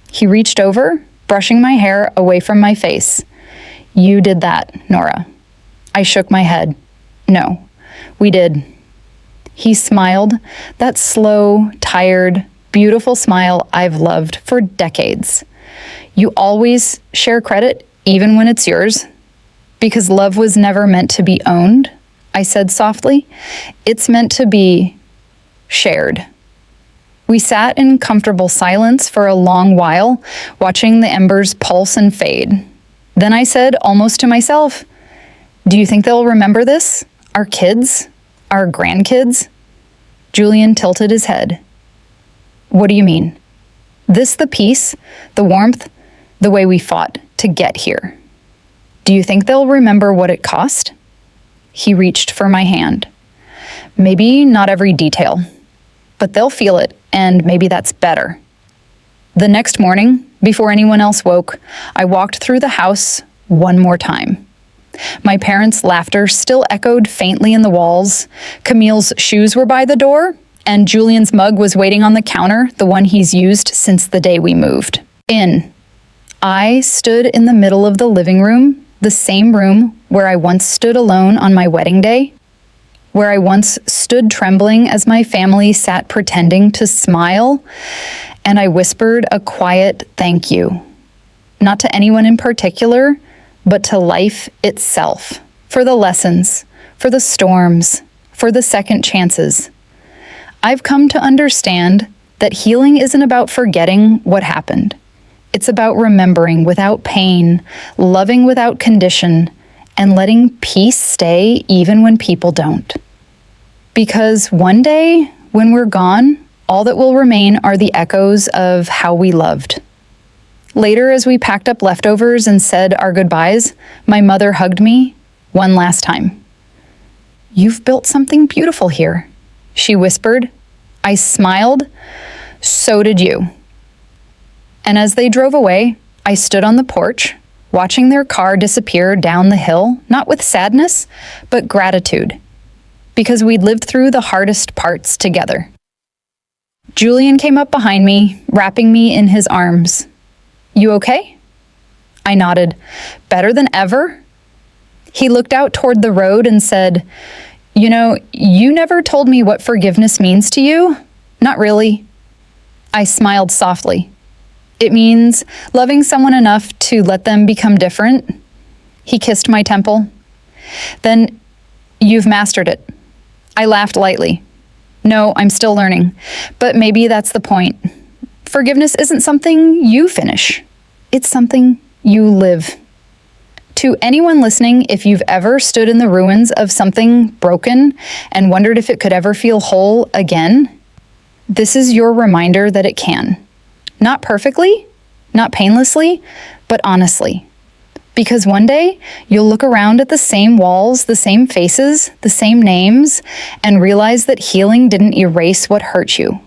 He reached over, brushing my hair away from my face. "You did that, Nora." I shook my head. "No, we did." He smiled, that slow, tired, beautiful smile I've loved for decades. "You always share credit, even when it's yours. Because love was never meant to be owned," I said softly. "It's meant to be shared." We sat in comfortable silence for a long while, watching the embers pulse and fade. Then I said, almost to myself, "Do you think they'll remember this? Our kids? Our grandkids?" Julian tilted his head. "What do you mean?" "This, the peace, the warmth, the way we fought to get here. Do you think they'll remember what it cost?" He reached for my hand. "Maybe not every detail, but they'll feel it, and maybe that's better." The next morning, before anyone else woke, I walked through the house one more time. My parents' laughter still echoed faintly in the walls. Camille's shoes were by the door, and Julian's mug was waiting on the counter, the one he's used since the day we moved. I stood in the middle of the living room, the same room where I once stood alone on my wedding day, where I once stood trembling as my family sat pretending to smile, and I whispered a quiet thank you. Not to anyone in particular, but to life itself, for the lessons, for the storms, for the second chances. I've come to understand that healing isn't about forgetting what happened. It's about remembering without pain, loving without condition, and letting peace stay even when people don't. Because one day, when we're gone, all that will remain are the echoes of how we loved. Later, as we packed up leftovers and said our goodbyes, my mother hugged me one last time. "You've built something beautiful here," she whispered. I smiled. So did you. And as they drove away, I stood on the porch, watching their car disappear down the hill, not with sadness, but gratitude, because we'd lived through the hardest parts together. Julian came up behind me, wrapping me in his arms. "You okay?" I nodded. "Better than ever?" He looked out toward the road and said, "You never told me what forgiveness means to you." "Not really." I smiled softly. "It means loving someone enough to let them become different." He kissed my temple. "Then you've mastered it." I laughed lightly. "No, I'm still learning. But maybe that's the point. Forgiveness isn't something you finish. It's something you live." To anyone listening, if you've ever stood in the ruins of something broken and wondered if it could ever feel whole again, this is your reminder that it can. Not perfectly, not painlessly, but honestly. Because one day, you'll look around at the same walls, the same faces, the same names, and realize that healing didn't erase what hurt you.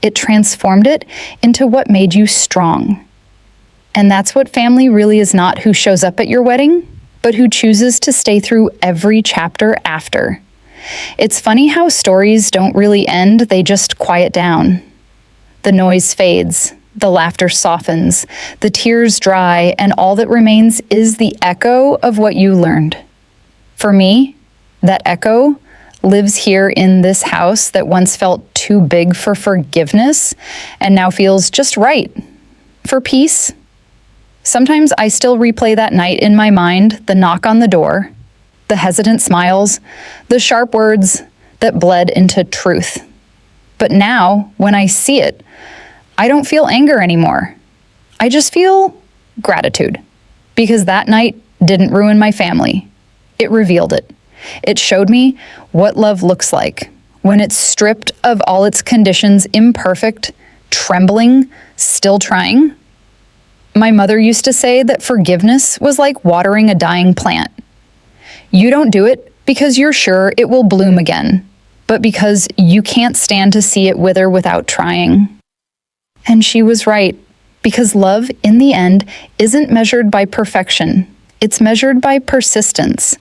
It transformed it into what made you strong. And that's what family really is, not who shows up at your wedding, but who chooses to stay through every chapter after. It's funny how stories don't really end, they just quiet down. The noise fades. The laughter softens, the tears dry, and all that remains is the echo of what you learned. For me, that echo lives here in this house that once felt too big for forgiveness and now feels just right for peace. Sometimes I still replay that night in my mind, the knock on the door, the hesitant smiles, the sharp words that bled into truth. But now, when I see it, I don't feel anger anymore. I just feel gratitude, because that night didn't ruin my family. It revealed it. It showed me what love looks like when it's stripped of all its conditions, imperfect, trembling, still trying. My mother used to say that forgiveness was like watering a dying plant. You don't do it because you're sure it will bloom again, but because you can't stand to see it wither without trying. And she was right, because love, in the end, isn't measured by perfection. It's measured by persistence.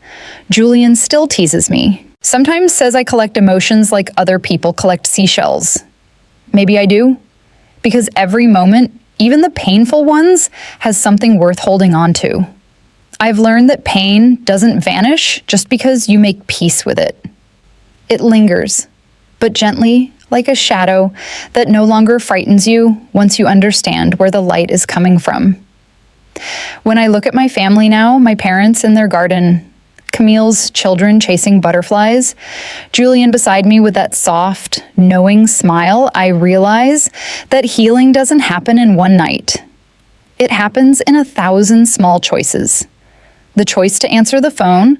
Julian still teases me. Sometimes says I collect emotions like other people collect seashells. Maybe I do, because every moment, even the painful ones, has something worth holding on to. I've learned that pain doesn't vanish just because you make peace with it. It lingers, but gently, like a shadow that no longer frightens you once you understand where the light is coming from. When I look at my family now, my parents in their garden, Camille's children chasing butterflies, Julian beside me with that soft, knowing smile, I realize that healing doesn't happen in one night. It happens in 1,000 small choices. The choice to answer the phone,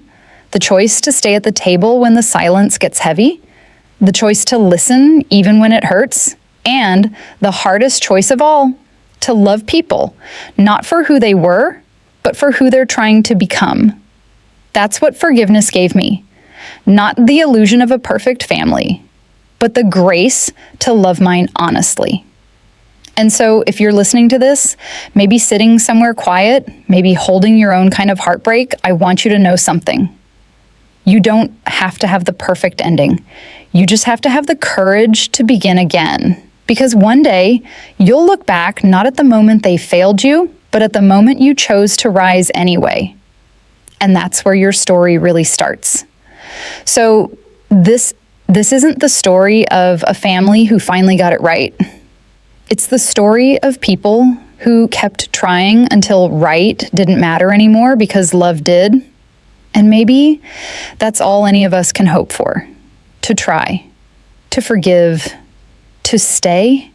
the choice to stay at the table when the silence gets heavy, the choice to listen even when it hurts, and the hardest choice of all, to love people, not for who they were, but for who they're trying to become. That's what forgiveness gave me. Not the illusion of a perfect family, but the grace to love mine honestly. And so if you're listening to this, maybe sitting somewhere quiet, maybe holding your own kind of heartbreak, I want you to know something. You don't have to have the perfect ending. You just have to have the courage to begin again. Because one day, you'll look back not at the moment they failed you, but at the moment you chose to rise anyway. And that's where your story really starts. So this isn't the story of a family who finally got it right. It's the story of people who kept trying until right didn't matter anymore because love did. And maybe that's all any of us can hope for. To try, to forgive, to stay,